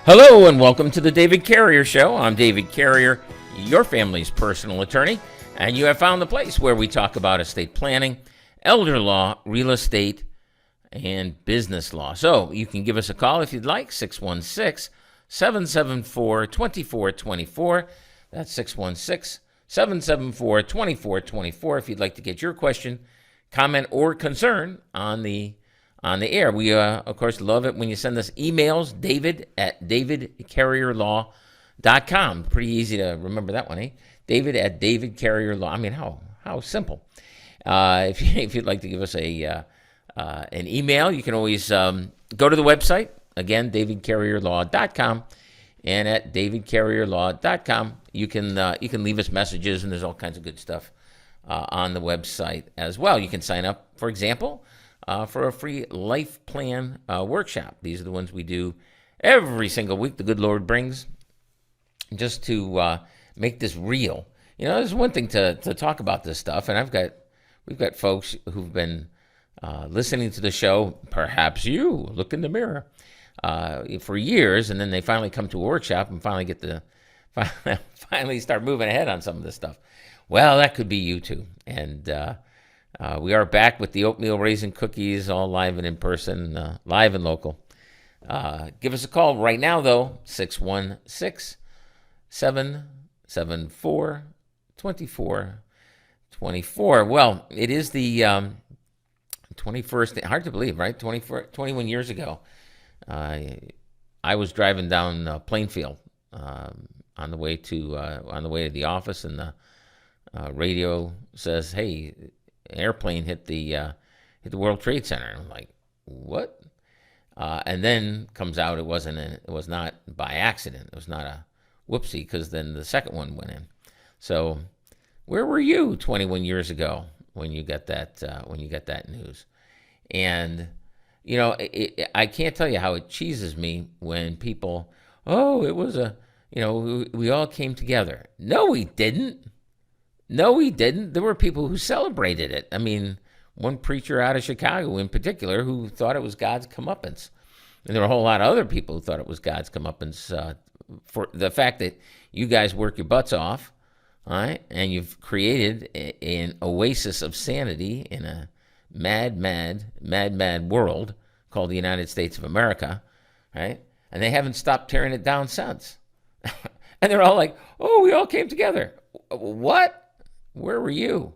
Hello and welcome to the David Carrier Show. I'm David Carrier, your family's personal attorney, and you have found the place where we talk about estate planning, elder law, real estate, and business law. So you can give us a call if you'd like, 616-774-2424. That's 616-774-2424 if you'd like to get your question, comment, or concern on the air. We, of course, love it when you send us emails, david@davidcarrierlaw.com. Pretty easy to remember that one, eh? David@davidcarrierlaw. I mean, how simple. If you'd like to give us an email, you can always go to the website. Again, davidcarrierlaw.com. And at davidcarrierlaw.com, you can leave us messages, and there's all kinds of good stuff on the website as well. You can sign up, for example, for a free life plan workshop. These are the ones we do every single week, the good Lord brings, just to make this real. You know, there's one thing to talk about this stuff, and we've got folks who've been listening to the show, perhaps you, look in the mirror, for years, and then they finally come to a workshop and finally finally start moving ahead on some of this stuff. Well, that could be you too. And we are back with the oatmeal raisin cookies, all live and in person, live and local. Give us a call right now, though, 616-774-2424. Well, it is the 21st, hard to believe, right? 21 years ago, I was driving down Plainfield on the way to the office, and the radio says, "Hey, an airplane hit the World Trade Center." And I'm like, "What?" And then comes out it was not by accident. It was not a whoopsie, because then the second one went in. So, where were you 21 years ago when you got that news? And you know, I can't tell you how it cheeses me when people, it was we all came together. No, we didn't. There were people who celebrated it. I mean, one preacher out of Chicago in particular who thought it was God's comeuppance. And there were a whole lot of other people who thought it was God's comeuppance for the fact that you guys work your butts off, all right? And you've created an oasis of sanity in a mad world called the United States of America, right? And they haven't stopped tearing it down since. And they're all like, we all came together. What? Where were you?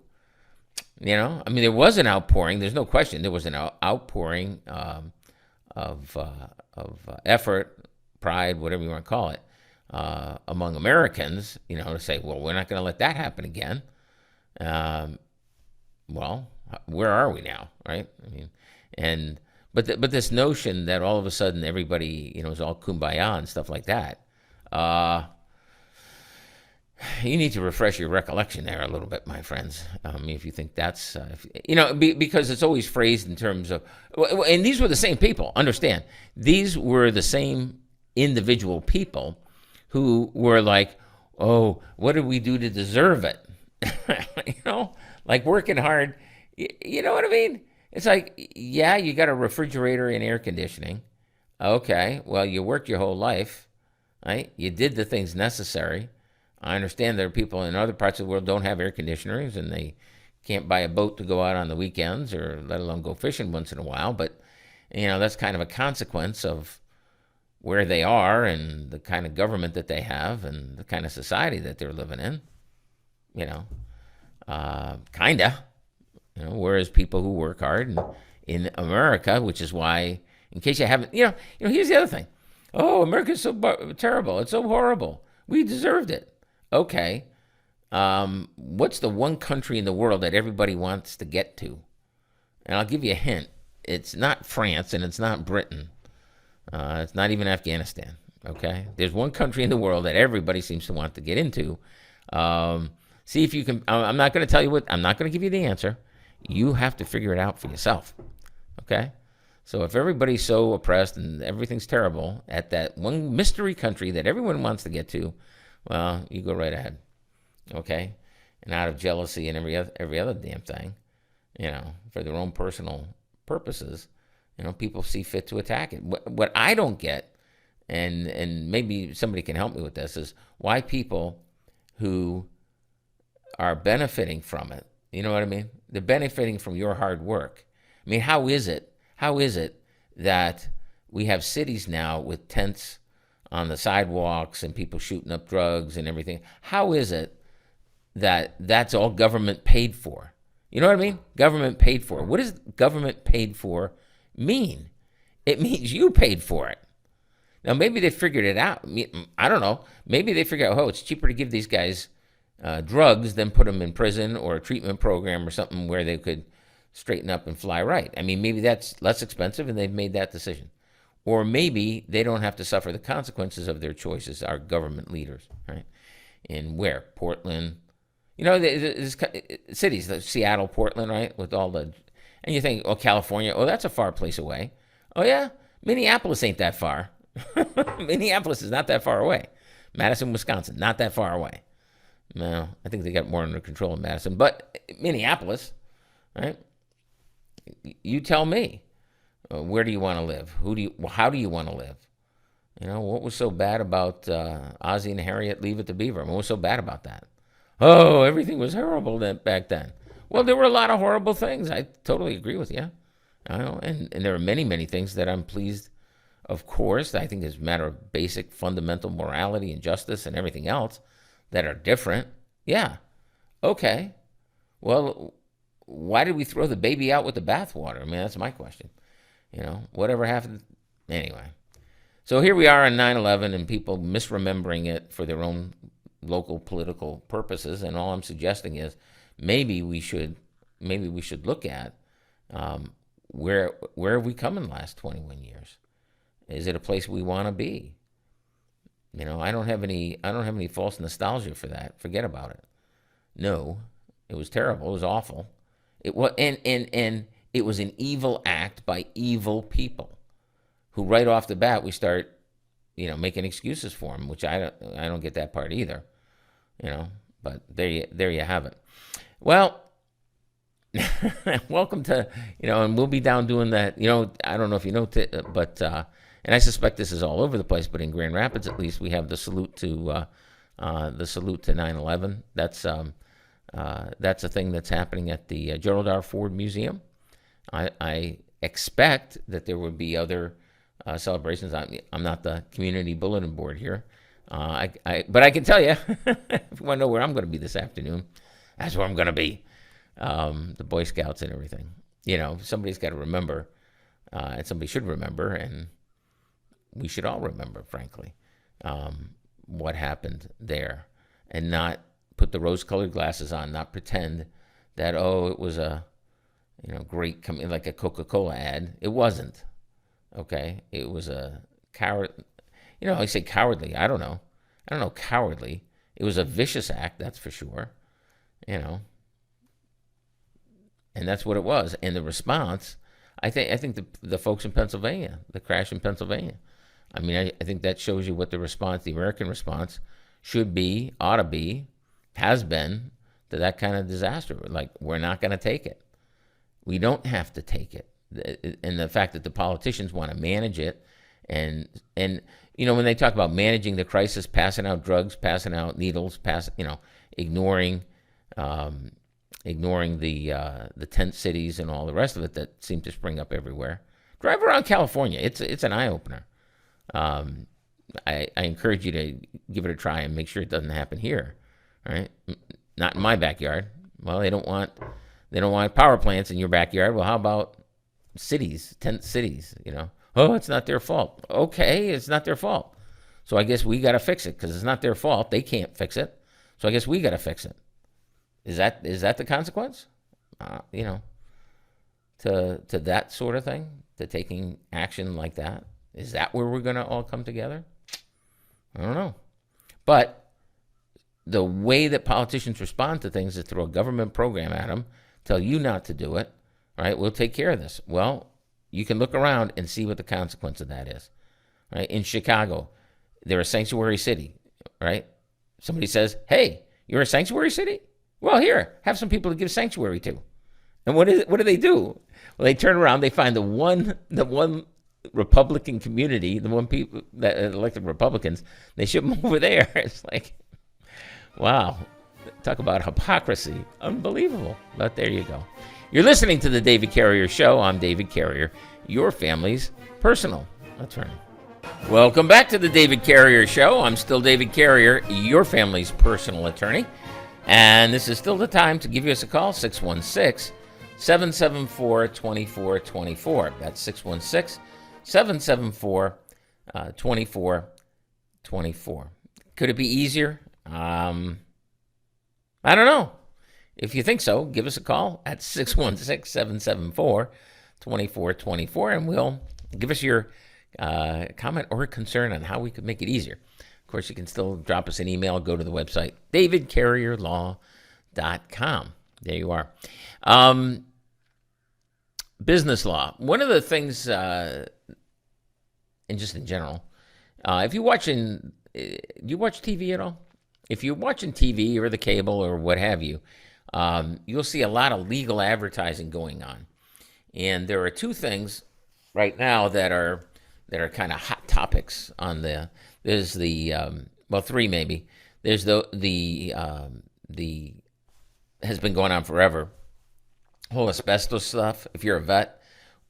You know, I mean, there was an outpouring. There's no question. There was an outpouring of effort, pride, whatever you want to call it, among Americans, you know, to say, well, we're not going to let that happen again. Well, where are we now, right? I mean, but this notion that all of a sudden everybody, you know, is all kumbaya and stuff like that, you need to refresh your recollection there a little bit, my friends. If you think that's, because it's always phrased in terms of, and these were the same people, understand. These were the same individual people who were like, what did we do to deserve it? You know, like working hard. You know what I mean? It's like, yeah, you got a refrigerator and air conditioning. Okay, well, you worked your whole life, right? You did the things necessary. I understand there are people in other parts of the world don't have air conditioners, and they can't buy a boat to go out on the weekends, or let alone go fishing once in a while. But, you know, that's kind of a consequence of where they are and the kind of government that they have and the kind of society that they're living in. You know, kinda. You know, whereas people who work hard in America, which is why, in case you haven't, here's the other thing. America's so terrible. It's so horrible. We deserved it. Okay. What's the one country in the world that everybody wants to get to? And I'll give you a hint. It's not France, and it's not Britain. It's not even Afghanistan. Okay. There's one country in the world that everybody seems to want to get into. See if you can. I'm not going to tell you I'm not going to give you the answer. You have to figure it out for yourself. Okay. So if everybody's so oppressed and everything's terrible at that one mystery country that everyone wants to get to, well, you go right ahead. Okay. And out of jealousy and every other damn thing, for their own personal purposes, people see fit to attack it. What I don't get and maybe somebody can help me with this, is why people who are benefiting from it, you know what I mean? They're benefiting from your hard work. I mean, how is it that we have cities now with tents on the sidewalks and people shooting up drugs and everything? How is it that that's all government paid for? You know what I mean? Government paid for. What does government paid for mean? It means you paid for it. Now, maybe they figured it out. I don't know. Maybe they figured out, it's cheaper to give these guys drugs than put them in prison or a treatment program or something where they could straighten up and fly right. I mean, maybe that's less expensive and they've made that decision. Or maybe they don't have to suffer the consequences of their choices, our government leaders, right? In where? Portland. You know, there's cities, Seattle, Portland, right? With all the, and you think, California, that's a far place away. Oh, yeah? Minneapolis ain't that far. Minneapolis is not that far away. Madison, Wisconsin, not that far away. No, I think they got more under control in Madison. But Minneapolis, right? You tell me. Where do you want to live? How do you want to live? You know, what was so bad about Ozzie and Harriet Leave It to Beaver? What was so bad about that? Oh, everything was horrible back then. Well, there were a lot of horrible things. I totally agree with you. I know, and there are many, many things that I'm pleased. Of course, I think it's a matter of basic fundamental morality and justice and everything else that are different. Yeah. Okay. Well, why did we throw the baby out with the bathwater? I mean, that's my question. You know, whatever happened. Anyway. So here we are on 9/11 and people misremembering it for their own local political purposes. And all I'm suggesting is maybe we should look at where have we come in the last 21 years? Is it a place we want to be? You know, I don't have any false nostalgia for that. Forget about it. No, it was terrible. It was awful. It was, and it was an evil act by evil people, who right off the bat we start, making excuses for them, which I don't get that part either. But there you have it. Well, welcome to, and we'll be down doing that. I don't know if you know, but and I suspect this is all over the place, but in Grand Rapids at least we have the salute to 9/11. That's a thing that's happening at the Gerald R. Ford Museum. I expect that there would be other celebrations. I'm not the community bulletin board here, but I can tell you, if you want to know where I'm going to be this afternoon, that's where I'm going to be. The Boy Scouts and everything. Somebody's got to remember, and somebody should remember, and we should all remember, frankly, what happened there, and not put the rose-colored glasses on, not pretend that, it was a, great, like a Coca-Cola ad. It wasn't, okay? It was a coward, I say cowardly, I don't know cowardly. It was a vicious act, that's for sure, and that's what it was. And the response, I think the folks in Pennsylvania, the crash in Pennsylvania, I think that shows you what the response, the American response, should be, ought to be, has been to that kind of disaster. Like, we're not going to take it. We don't have to take it. And the fact that the politicians want to manage it, and when they talk about managing the crisis, passing out drugs, passing out needles, ignoring the tent cities and all the rest of it that seem to spring up everywhere. Drive around California. It's an eye-opener. I encourage you to give it a try and make sure it doesn't happen here. Right? Not in my backyard. Well, they don't want power plants in your backyard. Well, how about cities, tent cities? It's not their fault. Okay, it's not their fault. So I guess we got to fix it because it's not their fault. They can't fix it. So I guess we got to fix it. Is that the consequence? To that sort of thing, to taking action like that. Is that where we're going to all come together? I don't know. But the way that politicians respond to things is throw a government program at them, tell you not to do it, right? We'll take care of this. Well, you can look around and see what the consequence of that is, right? In Chicago, they're a sanctuary city, right? Somebody says, hey, you're a sanctuary city? Well, here, have some people to give sanctuary to. And what do they do? Well, they turn around, they find the one Republican community, the one people that elected Republicans, they ship them over there. It's like, wow, talk about hypocrisy. Unbelievable. But there you go. You're listening to the David Carrier Show. I'm David Carrier, your family's personal attorney. Welcome back to the David Carrier Show. I'm still David Carrier, your family's personal attorney. And this is still the time to give us a call, 616-774-2424. That's 616-774-2424. Could it be easier? I don't know. If you think so, give us a call at 616-774-2424, and we'll give us your comment or concern on how we could make it easier. Of course, you can still drop us an email. Go to the website, davidcarrierlaw.com. There you are. Business law. One of the things, and just in general, if you're watching, do you watch TV at all? If you're watching TV or the cable or what have you, you'll see a lot of legal advertising going on. And there are two things right now that are kind of hot topics on there's the three maybe. There's the has been going on forever, whole asbestos stuff. If you're a vet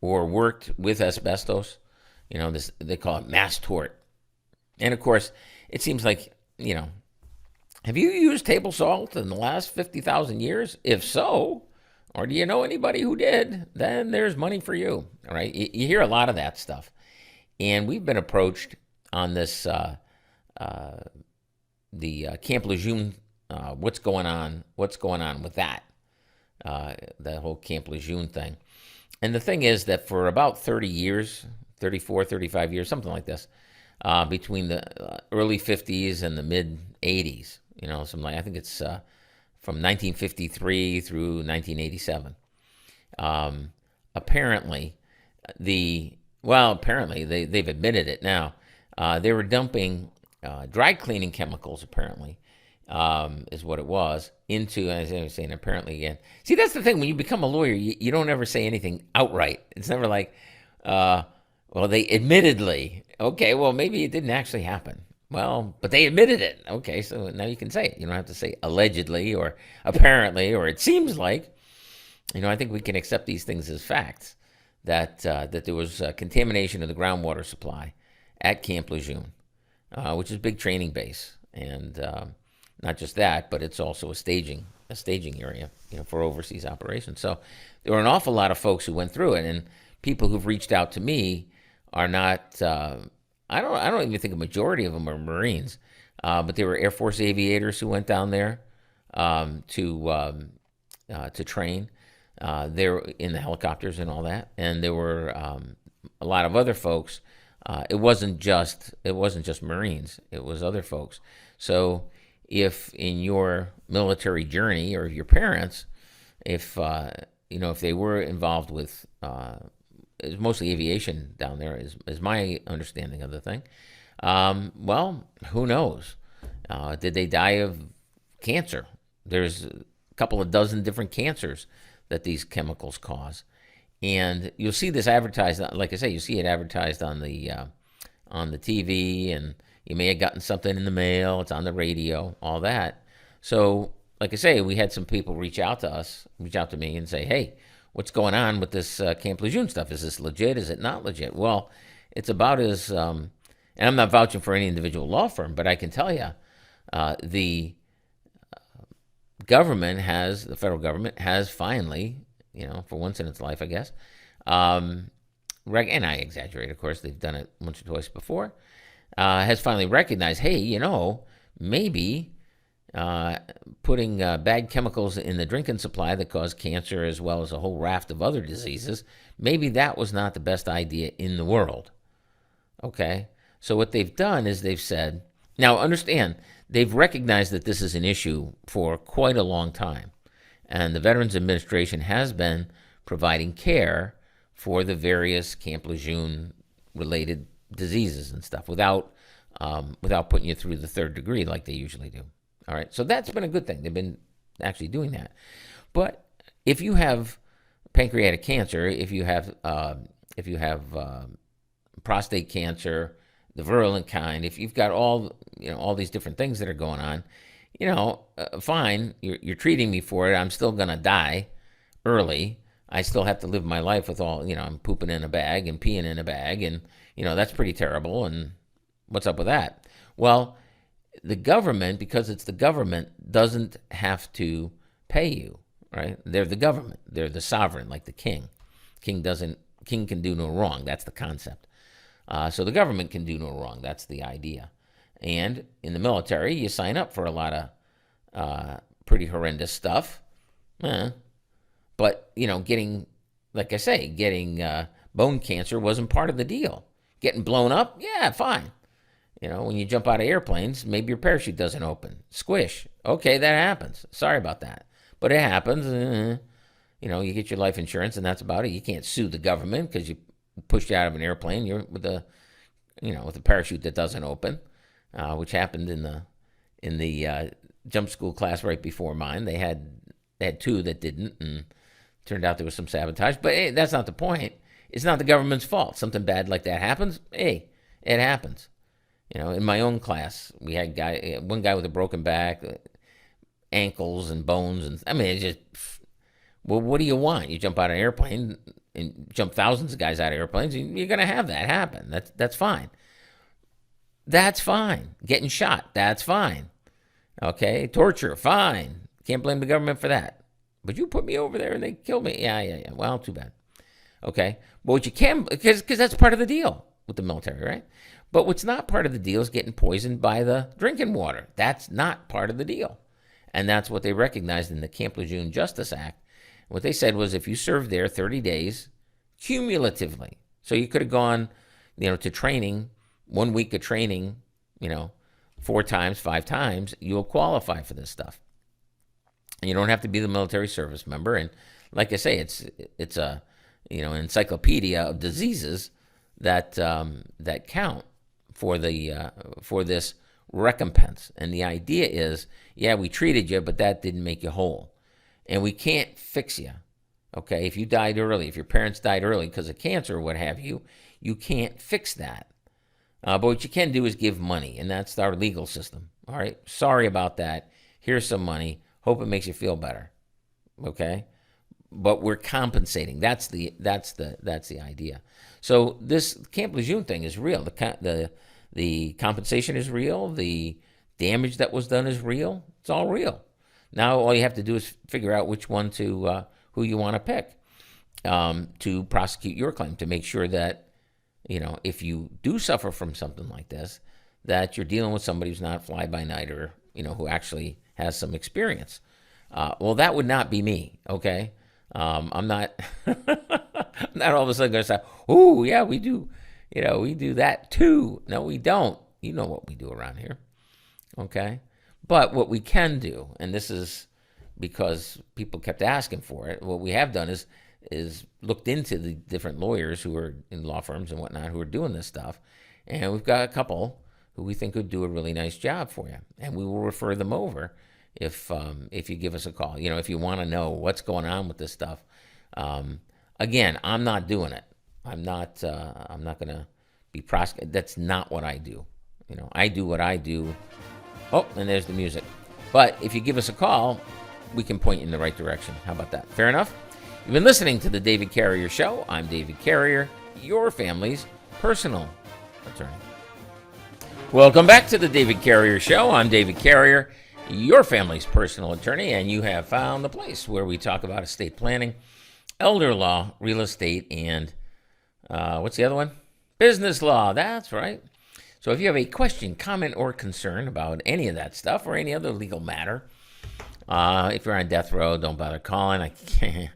or worked with asbestos, this, they call it mass tort. And of course, it seems like, have you used table salt in the last 50,000 years? If so, or do you know anybody who did, then there's money for you. All right. You hear a lot of that stuff. And we've been approached on this, the Camp Lejeune, what's going on with that, the whole Camp Lejeune thing. And the thing is that for about 30 years, 34, 35 years, something like this, between the early 50s and the mid 80s, I think it's from 1953 through 1987. Apparently, they've admitted it now. They were dumping dry cleaning chemicals, apparently, is what it was, into, as I was saying, apparently again. See, that's the thing. When you become a lawyer, you don't ever say anything outright. It's never like, they admittedly. Okay, well, maybe it didn't actually happen. Well, but they admitted it. Okay, so now you can say it. You don't have to say allegedly or apparently or it seems like. I think we can accept these things as facts, that there was contamination of the groundwater supply at Camp Lejeune, which is a big training base. And not just that, but it's also a staging area, for overseas operations. So there were an awful lot of folks who went through it, and people who've reached out to me are not. I don't even think a majority of them are Marines, but they were Air Force aviators who went down there to train. They were in the helicopters and all that, and there were a lot of other folks. It wasn't just Marines; it was other folks. So, if in your military journey, or your parents, if they were involved with, it's mostly aviation down there, is my understanding of the thing. Who knows? Did they die of cancer? There's a couple of dozen different cancers that these chemicals cause, and you'll see this advertised. Like I say, you see it advertised on the TV, and you may have gotten something in the mail. It's on the radio, all that. So, like I say, we had some people reach out to me, and say, "Hey, what's going on with this Camp Lejeune stuff? Is this legit? Is it not legit?" Well, it's about as, and I'm not vouching for any individual law firm, but I can tell you, the federal government has finally, for once in its life, I guess, and I exaggerate, of course, they've done it once or twice before, has finally recognized, hey, maybe putting bad chemicals in the drinking supply that cause cancer as well as a whole raft of other diseases, maybe that was not the best idea in the world. Okay? So what they've done is they've said, now understand, they've recognized that this is an issue for quite a long time. And the Veterans Administration has been providing care for the various Camp Lejeune related diseases and stuff without putting you through the third degree like they usually do. All right, so that's been a good thing. They've been actually doing that. But if you have pancreatic cancer, if you have prostate cancer, the virulent kind, if you've got all these different things that are going on, fine, you're treating me for it. I'm still going to die early. I still have to live my life with I'm pooping in a bag and peeing in a bag, and, that's pretty terrible. And what's up with that? Well, the government, because it's the government, doesn't have to pay you, right? They're the government. They're the sovereign, like the king. King can do no wrong. That's the concept. So the government can do no wrong. That's the idea. And in the military, you sign up for a lot of pretty horrendous stuff. But, getting bone cancer wasn't part of the deal. Getting blown up, yeah, fine. When you jump out of airplanes, maybe your parachute doesn't open. Squish. Okay, that happens. Sorry about that. But it happens. You get your life insurance, and that's about it. You can't sue the government because you pushed you out of an airplane. You're with a parachute that doesn't open, which happened in the jump school class right before mine. They had two that didn't, and turned out there was some sabotage. But hey, that's not the point. It's not the government's fault. Something bad like that happens. Hey, it happens. In my own class, we had one guy with a broken back, ankles and bones, and it's just, well, what do you want? You jump out of an airplane and jump thousands of guys out of airplanes, you're going to have that happen. That's fine. That's fine. Getting shot, that's fine. Okay, torture, fine. Can't blame the government for that. But you put me over there and they killed me. Yeah. Well, too bad. Okay, but what you can, because that's part of the deal with the military, right? But what's not part of the deal is getting poisoned by the drinking water. That's not part of the deal. And that's what they recognized in the Camp Lejeune Justice Act. What they said was if you served there 30 days cumulatively, so you could have gone, to training, 1 week of training, 4 times, 5 times, you'll qualify for this stuff. And you don't have to be the military service member. And like I say, it's a an encyclopedia of diseases that count for this recompense. And the idea is, yeah, we treated you, but that didn't make you whole. And we can't fix you, okay? If you died early, if your parents died early because of cancer or what have you, you can't fix that. But what you can do is give money, and that's our legal system, all right? Sorry about that. Here's some money. Hope it makes you feel better, okay? But we're compensating. That's the idea. So this Camp Lejeune thing is real. The compensation is real. The damage that was done is real. It's all real. Now all you have to do is figure out which one who you want to pick to prosecute your claim, to make sure that, if you do suffer from something like this, that you're dealing with somebody who's not fly by night, or, who actually has some experience. Well, that would not be me, okay? I'm not I'm not all of a sudden going to say, oh, yeah, we do, we do that too. No, we don't. You know what we do around here, okay? But what we can do, and this is because people kept asking for it, what we have done is looked into the different lawyers who are in law firms and whatnot who are doing this stuff, and we've got a couple who we think would do a really nice job for you, and we will refer them over if you give us a call. If you want to know what's going on with this stuff. Again, I'm not doing it. I'm not going to be prosecuted. That's not what I do. I do what I do. Oh, and there's the music. But if you give us a call, we can point you in the right direction. How about that? Fair enough? You've been listening to The David Carrier Show. I'm David Carrier, your family's personal attorney. Welcome back to The David Carrier Show. I'm David Carrier, your family's personal attorney, and you have found the place where we talk about estate planning, elder law, real estate, and what's the other one? Business law. That's right. So if you have a question, comment, or concern about any of that stuff or any other legal matter, if you're on death row, don't bother calling. I can't.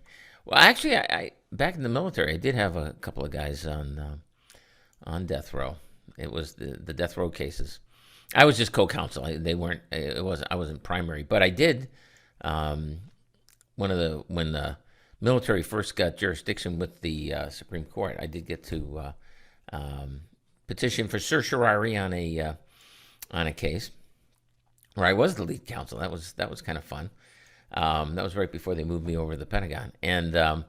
Well, actually, I back in the military, I did have a couple of guys on death row. It was the death row cases. I was just co-counsel. They weren't. I wasn't primary, but I did. When the military first got jurisdiction with the Supreme Court, I did get to petition for certiorari on a case where I was the lead counsel. That was kind of fun. That was right before they moved me over to the Pentagon, and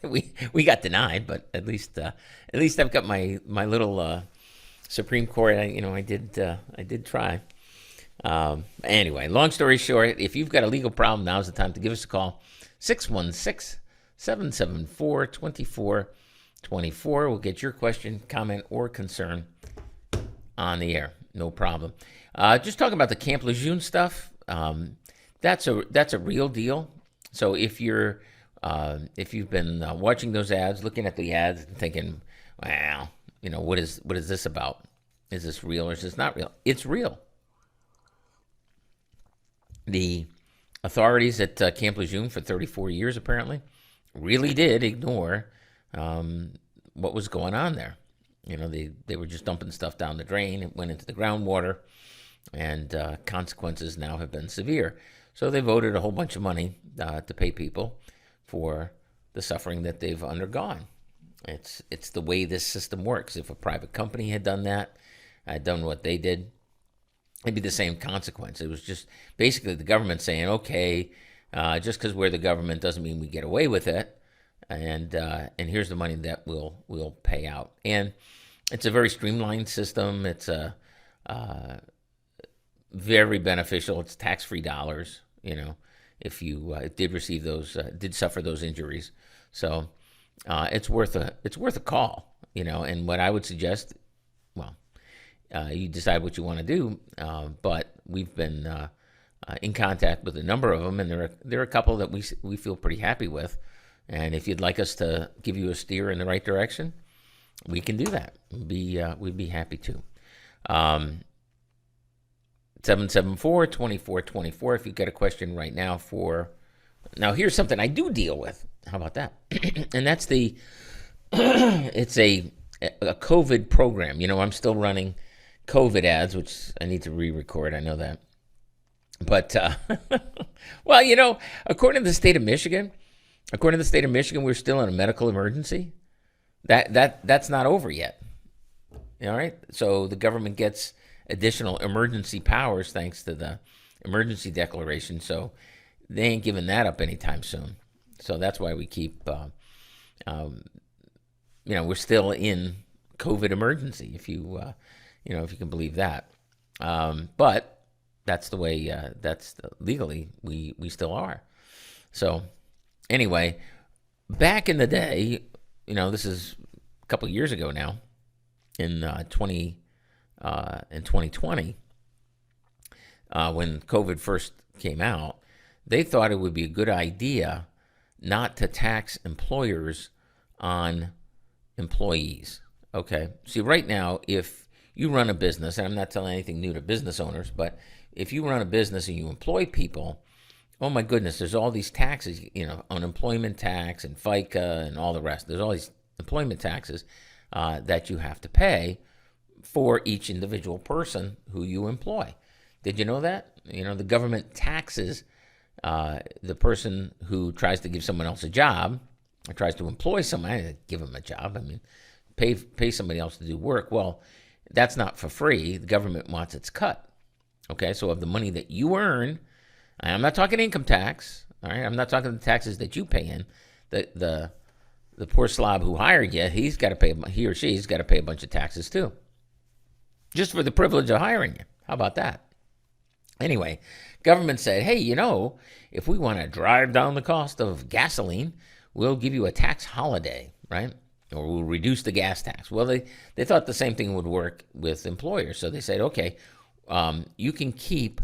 we got denied, but at least I've got my little Supreme Court. I did try. Anyway, long story short, if you've got a legal problem, now's the time to give us a call. 616-774-2424. We'll get your question, comment, or concern on the air. No problem. Just talking about the Camp Lejeune stuff. That's a real deal. So if you've been watching those ads, looking at the ads and thinking, wow, what is this about? Is this real or is this not real? It's real. The authorities at Camp Lejeune for 34 years apparently really did ignore what was going on there. They were just dumping stuff down the drain. It went into the groundwater, and consequences now have been severe. So they voted a whole bunch of money to pay people for the suffering that they've undergone. It's the way this system works. If a private company had done that, had done what they did, it'd be the same consequence. It was just basically the government saying, okay, just because we're the government doesn't mean we get away with it, and here's the money that we'll pay out. And it's a very streamlined system. It's very beneficial. It's tax-free dollars, if you did suffer those injuries. So it's worth a call, and what I would suggest, you decide what you want to do, but we've been in contact with a number of them, and there are a couple that we feel pretty happy with. And if you'd like us to give you a steer in the right direction, we can do that. We'd be happy to. 774-2424 if you've got a question right now now here's something I do deal with. How about that? And that's it's a COVID program. I'm still running COVID ads, which I need to re-record. I know that. But, according to the state of Michigan, we're still in a medical emergency. That's not over yet. All right. So the government gets additional emergency powers thanks to the emergency declaration. So they ain't giving that up anytime soon. So that's why we keep, we're still in COVID emergency, if you can believe that. But that's the way, legally we still are. So anyway, back in the day, this is a couple of years ago now, in 2020, when COVID first came out, they thought it would be a good idea not to tax employers on employees. Okay. See, right now, if you run a business, and I'm not telling anything new to business owners, but if you run a business and you employ people, oh my goodness, there's all these taxes, unemployment tax and FICA and all the rest. There's all these employment taxes that you have to pay for each individual person who you employ. Did you know that? The government taxes the person who tries to give someone else a job, or tries to employ someone, give them a job. I mean, pay somebody else to do work. Well, that's not for free. The government wants its cut. Okay, so of the money that you earn, I'm not talking income tax. All right, I'm not talking the taxes that you pay in. The poor slob who hired you, he or she's got to pay a bunch of taxes too, just for the privilege of hiring you. How about that? Anyway, government said, hey, if we want to drive down the cost of gasoline, we'll give you a tax holiday, right? Or we'll reduce the gas tax. Well, they thought the same thing would work with employers. So they said, okay, you can keep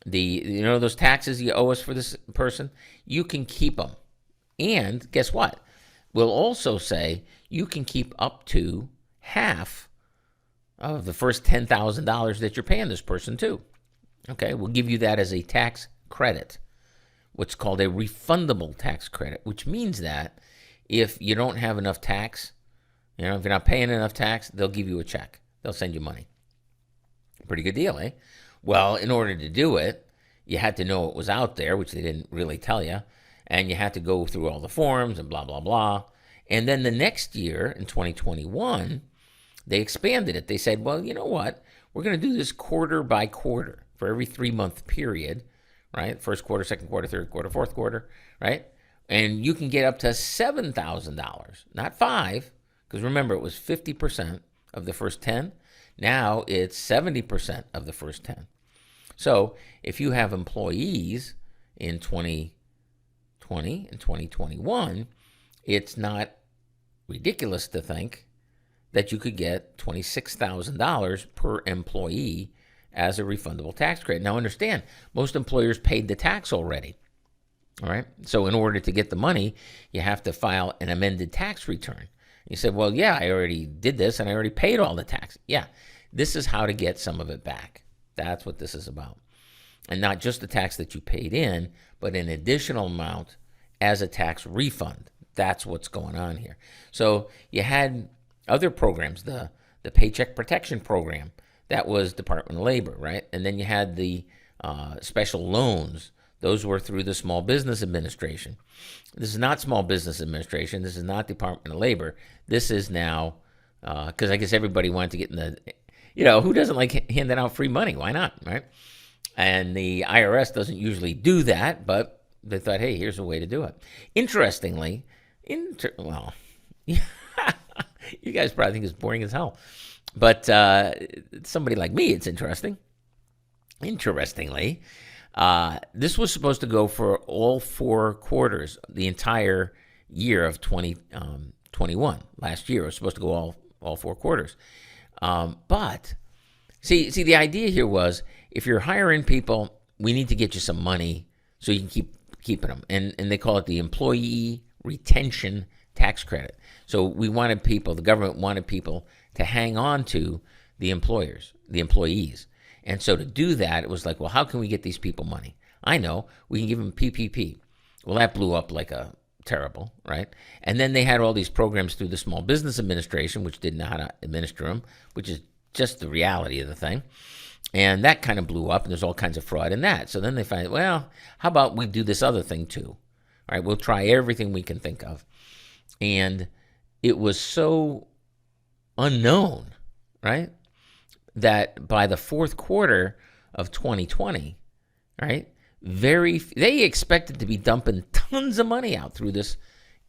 those taxes you owe us for this person, you can keep them. And guess what? We'll also say you can keep up to half of the first $10,000 that you're paying this person too. Okay, we'll give you that as a tax credit, what's called a refundable tax credit, which means that if you don't have enough tax, if you're not paying enough tax, they'll give you a check. They'll send you money. Pretty good deal, eh? Well, in order to do it, you had to know it was out there, which they didn't really tell you, and you had to go through all the forms and blah, blah, blah. And then the next year, in 2021, they expanded it. They said, well, you know what? We're going to do this quarter by quarter for every 3-month period, right? First quarter, second quarter, third quarter, fourth quarter, right? And you can get up to $7,000, not five, because remember, it was 50% of the first 10. Now it's 70% of the first 10. So if you have employees in 2020 and 2021, it's not ridiculous to think that you could get $26,000 per employee as a refundable tax credit. Now understand, most employers paid the tax already. All right. So in order to get the money, you have to file an amended tax return. You said, well, yeah, I already did this and I already paid all the tax. Yeah, this is how to get some of it back. That's what this is about. And not just the tax that you paid in, but an additional amount as a tax refund. That's what's going on here. So you had other programs, the Paycheck Protection Program, that was Department of Labor, right? And then you had the special loans. Those were through the Small Business Administration. This is not Small Business Administration. This is not Department of Labor. This is now, because I guess everybody wanted to get in the, who doesn't like handing out free money? Why not, right? And the IRS doesn't usually do that, but they thought, hey, here's a way to do it. Interestingly, you guys probably think it's boring as hell, but somebody like me, it's interesting. Interestingly, this was supposed to go for all 4 quarters, the entire year of 2021. Last year, it was supposed to go all 4 quarters. But see, the idea here was, if you're hiring people, we need to get you some money so you can keep keeping them. And they call it the Employee Retention Tax Credit. So the government wanted people to hang on to the employees. And so to do that, it was like, well, how can we get these people money? I know, we can give them PPP. Well, that blew up like a terrible, right? And then they had all these programs through the Small Business Administration, which didn't know how to administer them, which is just the reality of the thing. And that kind of blew up, and there's all kinds of fraud in that. So then they find, well, how about we do this other thing too? All right, we'll try everything we can think of. And it was so unknown, right, that by the 4th quarter of 2020, right, they expected to be dumping tons of money out through this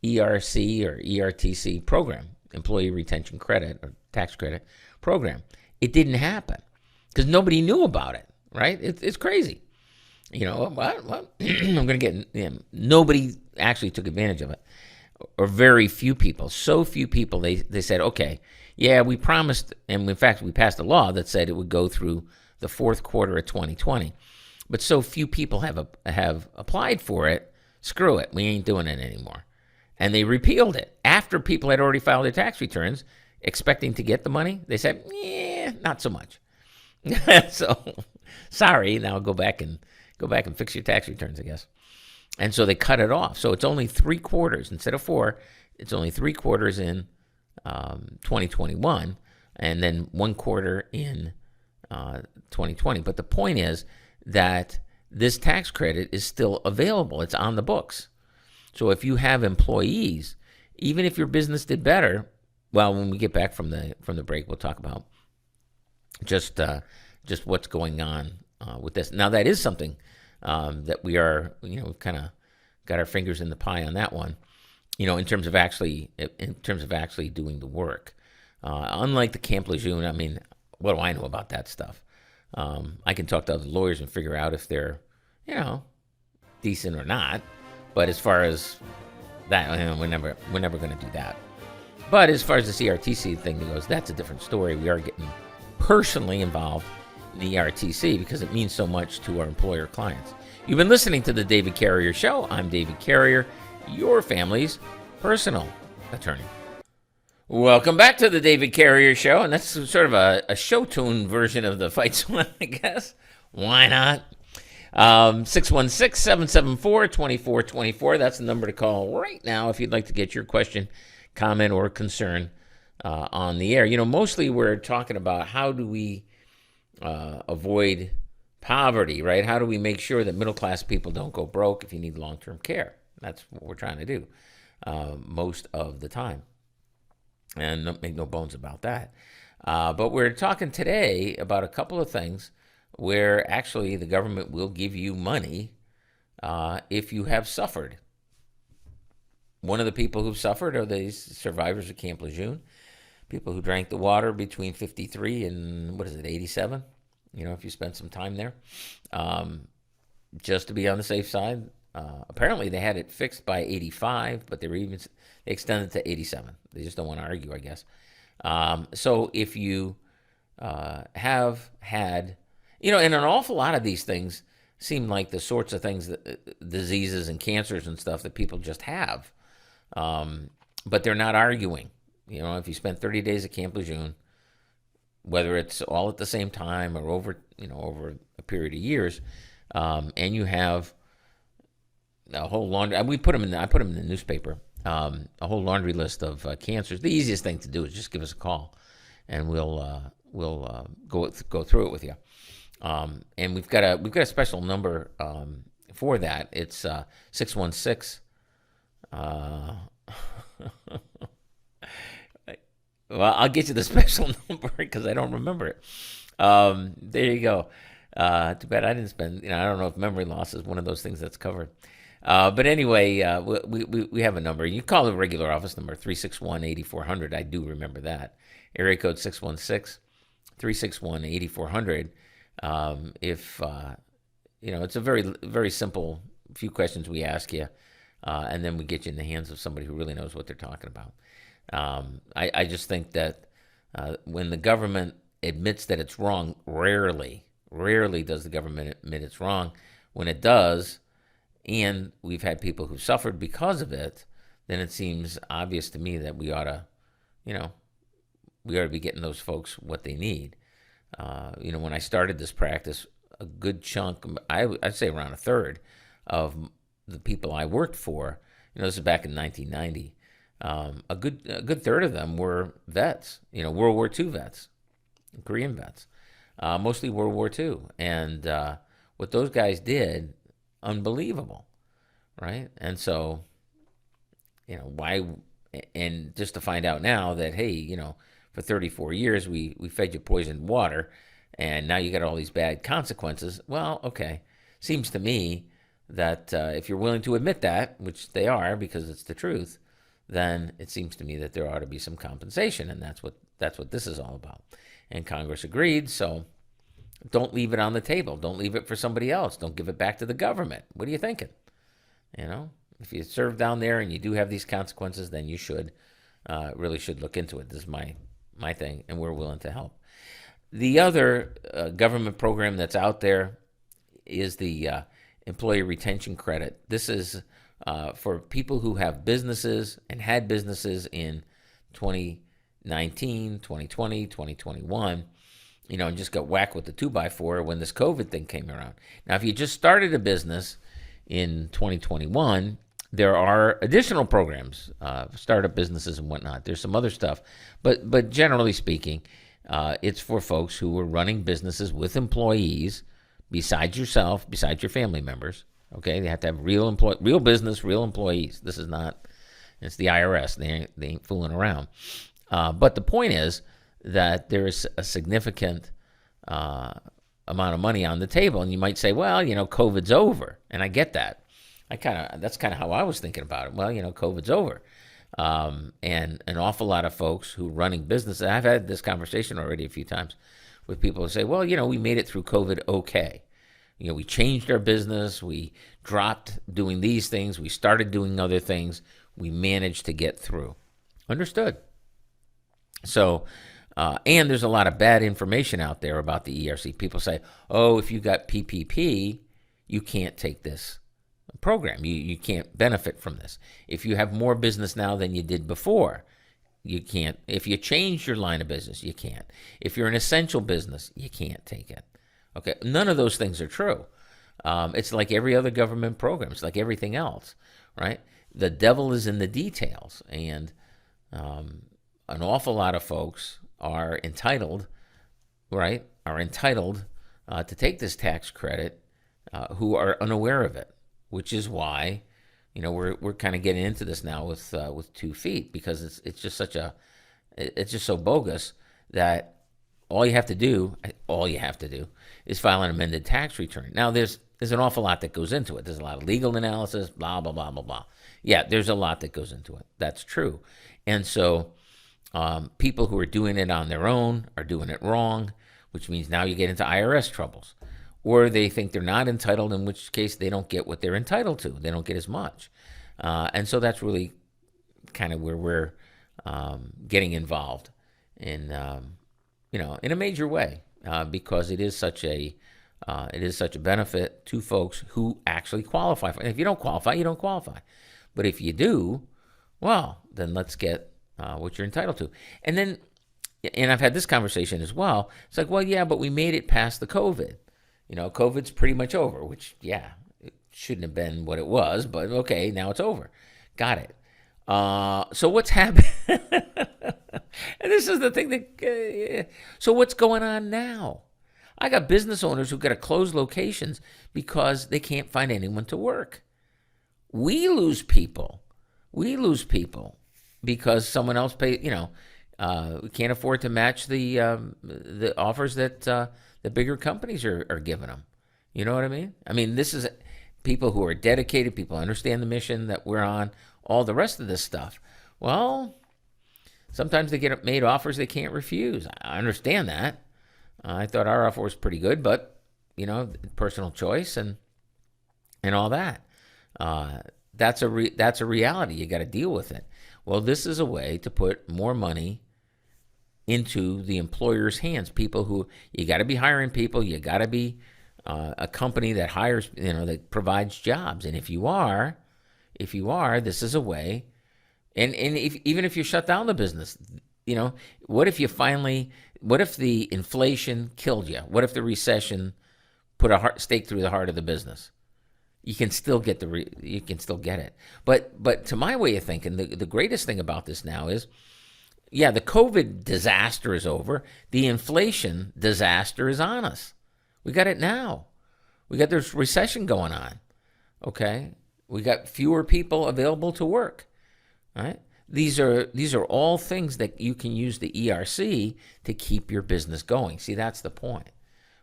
ERC or ERTC program, Employee Retention Credit or Tax Credit program. It didn't happen because nobody knew about it, right? It's crazy. What? I'm going to get, nobody actually took advantage of it, or very few people. So few people, they said, okay, yeah, we promised, and in fact, we passed a law that said it would go through the 4th quarter of 2020. But so few people have applied for it, screw it, we ain't doing it anymore. And they repealed it. After people had already filed their tax returns, expecting to get the money, they said, yeah, not so much. So, sorry, now go back and fix your tax returns, I guess. And so they cut it off. So it's only 3 quarters instead of 4. It's only 3 quarters in 2021, and then 1 quarter in 2020. But the point is that this tax credit is still available. It's on the books. So if you have employees, even if your business did better, well, when we get back from the break, we'll talk about just what's going on with this. Now, that is something that we are, we've kind of got our fingers in the pie on that one, in terms of actually doing the work. Unlike the Camp Lejeune, I mean, what do I know about that stuff? I can talk to other lawyers and figure out if they're, decent or not. But as far as that, we're never going to do that. But as far as the CRTC thing goes, that's a different story. We are getting personally involved in the ERTC because it means so much to our employer clients. You've been listening to The David Carrier Show. I'm David Carrier, your family's personal attorney. Welcome back to The David Carrier Show, and that's sort of a show tune version of the fight song, I guess. Why not? 616-774-2424. That's the number to call right now if you'd like to get your question, comment, or concern on the air. Mostly we're talking about how do we avoid poverty, right? How do we make sure that middle-class people don't go broke if you need long-term care? That's what we're trying to do most of the time. And make no bones about that. But we're talking today about a couple of things where actually the government will give you money if you have suffered. One of the people who've suffered are these survivors of Camp Lejeune, people who drank the water between 53 and, 87? If you spent some time there, just to be on the safe side. Apparently, they had it fixed by 85, but they extended it to 87. They just don't want to argue, I guess. So if you have had, and an awful lot of these things seem like the sorts of things that diseases and cancers and stuff that people just have, but they're not arguing. If you spent 30 days at Camp Lejeune, whether it's all at the same time or over a period of years, and you have a whole laundry. I put them in the newspaper. A whole laundry list of cancers. The easiest thing to do is just give us a call, and we'll go through it with you. And we've got a special number for that. It's 616. Well, I'll get you the special number because I don't remember it. There you go. Too bad I didn't spend. I don't know if memory loss is one of those things that's covered. But anyway, we have a number. You call the regular office number, 361-8400. I do remember that. Area code 616-361-8400. If it's a very, very simple few questions we ask you, and then we get you in the hands of somebody who really knows what they're talking about. I just think that when the government admits that it's wrong, rarely does the government admit it's wrong. When it does, and we've had people who suffered because of it, then it seems obvious to me that we ought to be getting those folks what they need. When I started this practice, a good chunk, I'd say around a third of the people I worked for, this is back in 1990, a good third of them were vets, World War II vets, Korean vets, mostly World War II. And what those guys did, unbelievable, right? And so, why, and just to find out now that, hey, for 34 years we fed you poisoned water, and now you got all these bad consequences. Well, okay. Seems to me that if you're willing to admit that, which they are because it's the truth, then it seems to me that there ought to be some compensation, and that's what this is all about. And Congress agreed, so don't leave it on the table. Don't leave it for somebody else. Don't give it back to the government. What are you thinking? If you serve down there and you do have these consequences, then you really should look into it. This is my thing, and we're willing to help. The other government program that's out there is the Employee Retention Credit. This is for people who have businesses and had businesses in 2019, 2020, 2021, and just got whacked with the 2x4 when this COVID thing came around. Now, if you just started a business in 2021, there are additional programs, startup businesses and whatnot. There's some other stuff. But generally speaking, it's for folks who are running businesses with employees besides yourself, besides your family members. Okay, they have to have real business, real employees. This is not, it's the IRS. They ain't fooling around. But the point is that there is a significant amount of money on the table. And you might say, well, COVID's over. And I get that. That's kind of how I was thinking about it. Well, COVID's over. And an awful lot of folks who are running businesses, I've had this conversation already a few times with people who say, well, we made it through COVID okay. We changed our business. We dropped doing these things. We started doing other things. We managed to get through. Understood. So, and there's a lot of bad information out there about the ERC. People say, oh, if you got PPP, you can't take this program. You can't benefit from this. If you have more business now than you did before, you can't. If you change your line of business, you can't. If you're an essential business, you can't take it. Okay, none of those things are true. It's like every other government program. It's like everything else, right? The devil is in the details, and an awful lot of folks are entitled, right? To take this tax credit, who are unaware of it, which is why, we're kind of getting into this now with 2 feet, because it's just so bogus that all you have to do is file an amended tax return. Now, there's There's an awful lot that goes into it. There's a lot of legal analysis, blah, blah, blah, blah, blah. Yeah, there's a lot that goes into it. That's true. And so people who are doing it on their own are doing it wrong, which means now you get into IRS troubles. Or they think they're not entitled, in which case they don't get what they're entitled to. They don't get as much. And so that's really kind of where we're getting involved in, in a major way, because it is such a benefit to folks who actually qualify for it. If you don't qualify, you don't qualify. But if you do, well, then let's get what you're entitled to. And I've had this conversation as well. It's like, well, yeah, but we made it past the COVID. COVID's pretty much over, which, yeah, it shouldn't have been what it was, but okay, now it's over. Got it. So what's happening? And this is the thing so what's going on now? I got business owners who've got to close locations because they can't find anyone to work. We lose people because someone else we can't afford to match the offers that the bigger companies are giving them. You know what I mean? I mean, this is people who are dedicated, people who understand the mission that we're on, all the rest of this stuff. Well, sometimes they get made offers they can't refuse. I understand that. I thought our offer was pretty good, but, personal choice and all that. That's a reality. You got to deal with it. Well, this is a way to put more money into the employer's hands. People who, you got to be hiring people. You got to be a company that hires, that provides jobs. And if you are, this is a way. And even if you shut down the business, what if the inflation killed you? What if the recession put a stake through the heart of the business? You can still get it. But to my way of thinking, the greatest thing about this now is, yeah, the COVID disaster is over. The inflation disaster is on us. We got it now. We got this recession going on. Okay? We got fewer people available to work. All right? These are all things that you can use the ERC to keep your business going. See, that's the point.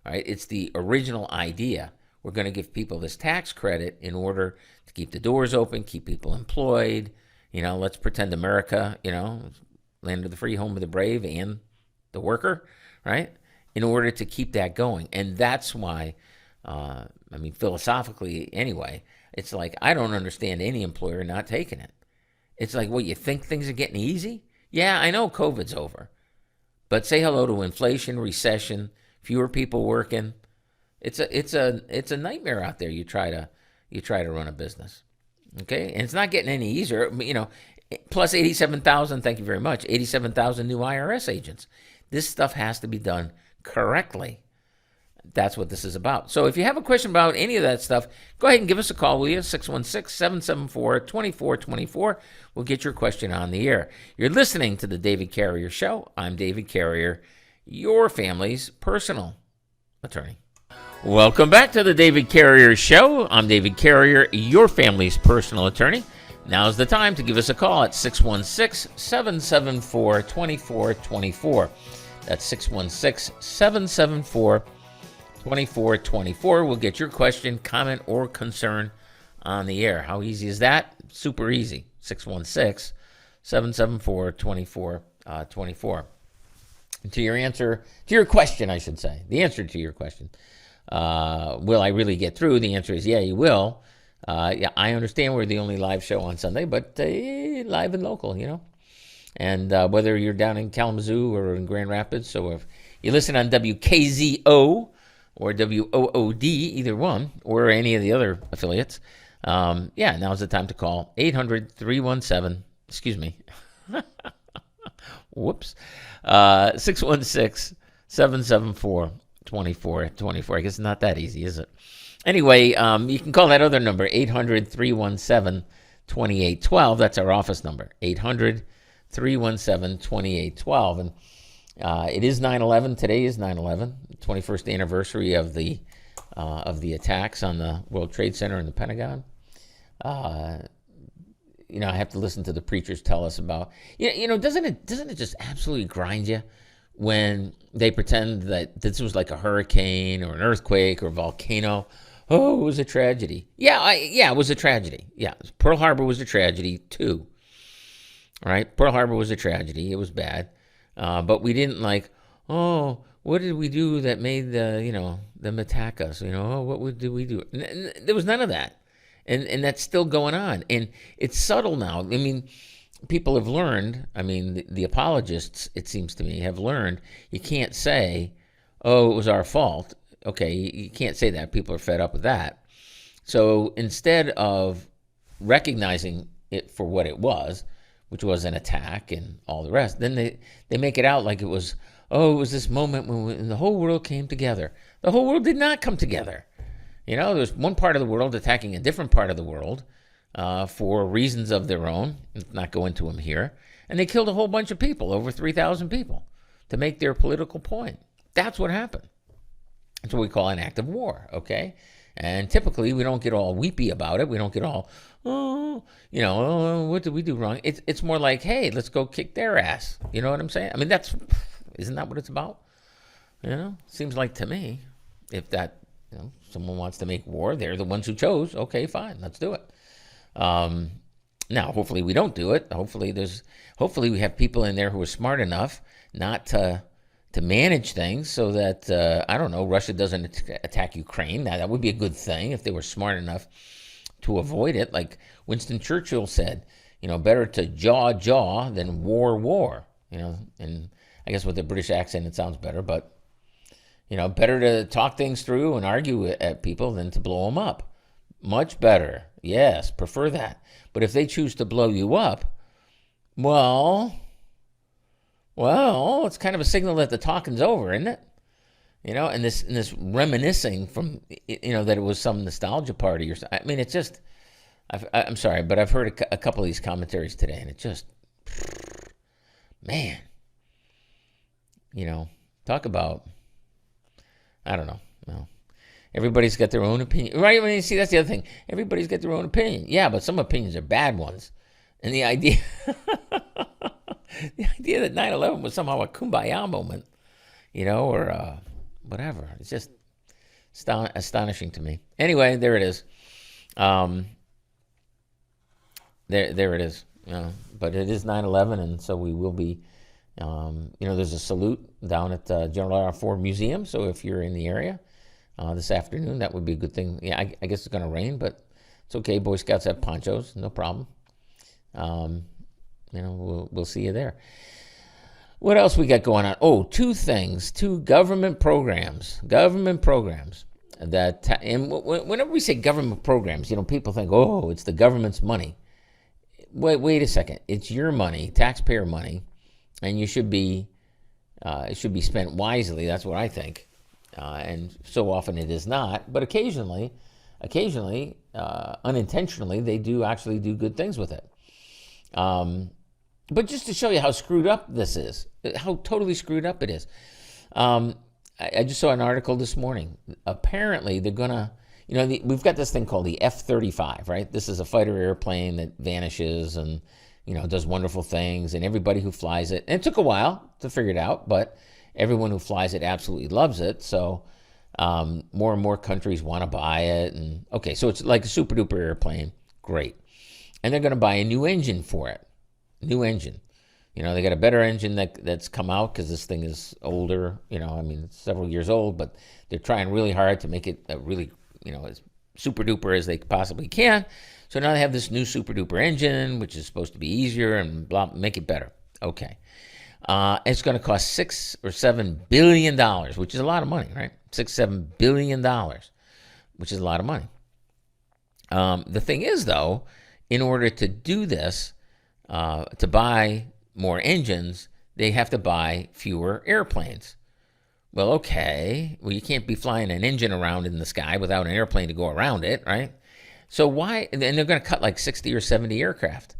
All right? It's the original idea. We're going to give people this tax credit in order to keep the doors open, keep people employed. Let's pretend America, land of the free, home of the brave, and the worker, right? In order to keep that going. And that's why, philosophically anyway, it's like, I don't understand any employer not taking it. It's like, well, you think things are getting easy? Yeah, I know COVID's over. But say hello to inflation, recession, fewer people working. It's a nightmare out there. You try to run a business. Okay? And it's not getting any easier. Plus 87,000, thank you very much, 87,000 new IRS agents. This stuff has to be done correctly. That's what this is about. So if you have a question about any of that stuff, go ahead and give us a call, will you? 616-774-2424. We'll get your question on the air. You're listening to The David Carrier Show. I'm David Carrier, your family's personal attorney. Welcome back to The David Carrier Show. I'm David Carrier, your family's personal attorney. Now's the time to give us a call at 616-774-2424. That's 616-774-2424. We'll get your question, comment, or concern on the air. How easy is that? Super easy. 616-774-2424. To your question, I should say. The answer to your question. Will I really get through? The answer is yeah, you will. Yeah, I understand we're the only live show on Sunday, but live and local, And whether you're down in Kalamazoo or in Grand Rapids, so if you listen on WKZO or WOOD, either one, or any of the other affiliates, now's the time to call 800-317, excuse me, whoops, 616-774-2424. I guess it's not that easy, is it? Anyway, you can call that other number, 800-317-2812. That's our office number, 800-317-2812. And it is 9/11. Today is 9/11, 21st anniversary of the attacks on the World Trade Center and the Pentagon. I have to listen to the preachers tell us about, doesn't it just absolutely grind you when they pretend that this was like a hurricane or an earthquake or a volcano? Oh, it was a tragedy. Yeah, it was a tragedy. Yeah, Pearl Harbor was a tragedy too. All right, Pearl Harbor was a tragedy. It was bad, but we didn't like. Oh, what did we do that made them attack us? Oh, did we do? There was none of that, and that's still going on, and it's subtle now. I mean, people have learned. I mean, the apologists, it seems to me, have learned you can't say, "Oh, it was our fault." Okay, you can't say that. People are fed up with that. So instead of recognizing it for what it was, which was an attack and all the rest, then they make it out like it was this moment when the whole world came together. The whole world did not come together. There's one part of the world attacking a different part of the world for reasons of their own. Let's not go into them here. And they killed a whole bunch of people, over 3,000 people, to make their political point. That's what happened. That's what we call an act of war, okay? And typically, we don't get all weepy about it. We don't get all, what did we do wrong? It's more like, hey, let's go kick their ass. You know what I'm saying? I mean, isn't that what it's about? Seems like to me, if that, someone wants to make war, they're the ones who chose. Okay, fine, let's do it. Now, hopefully we don't do it. Hopefully we have people in there who are smart enough not to manage things so that, Russia doesn't attack Ukraine. Now, that would be a good thing if they were smart enough to avoid it. Like Winston Churchill said, better to jaw than war. And I guess with a British accent, it sounds better, but, better to talk things through and argue at people than to blow them up. Much better. Yes, prefer that. But if they choose to blow you up, well, it's kind of a signal that the talking's over, isn't it? And this reminiscing from, that it was some nostalgia party or something. I mean, it's just, I'm sorry, but I've heard a couple of these commentaries today, and it just, man, talk about, I don't know. Well, everybody's got their own opinion, right? I mean, see, that's the other thing. Everybody's got their own opinion. Yeah, but some opinions are bad ones. And the idea... the idea that 9/11 was somehow a kumbaya moment, or whatever. It's just astonishing to me. Anyway, there it is. There it is. But it is 9/11, and so we will be, there's a salute down at General R. Ford Museum. So if you're in the area this afternoon, that would be a good thing. Yeah, I guess it's going to rain, but it's okay. Boy Scouts have ponchos, no problem. We'll see you there. What else we got going on? Oh, two government programs that, and whenever we say government programs, people think, oh, it's the government's money. Wait a second. It's your money, taxpayer money, and it should be spent wisely. That's what I think. And so often it is not, but occasionally, unintentionally, they do actually do good things with it. But just to show you how screwed up this is, how totally screwed up it is. I just saw an article this morning. Apparently, they're going to, we've got this thing called the F-35, right? This is a fighter airplane that vanishes and, does wonderful things, and everybody who flies it, and it took a while to figure it out, but everyone who flies it absolutely loves it. So more and more countries want to buy it. And okay, so it's like a super duper airplane. Great. And they're going to buy a new engine for it. New engine. They got a better engine that's come out because this thing is older. It's several years old, but they're trying really hard to make it really, as super duper as they possibly can. So now they have this new super duper engine, which is supposed to be easier and blah, make it better. Okay. It's going to cost $6 or $7 billion, which is a lot of money, right? $7 billion, which is a lot of money. The thing is, though, in order to do this, to buy more engines, they have to buy fewer airplanes. Well, okay. Well, you can't be flying an engine around in the sky without an airplane to go around it, right? So why? And they're going to cut like 60 or 70 aircraft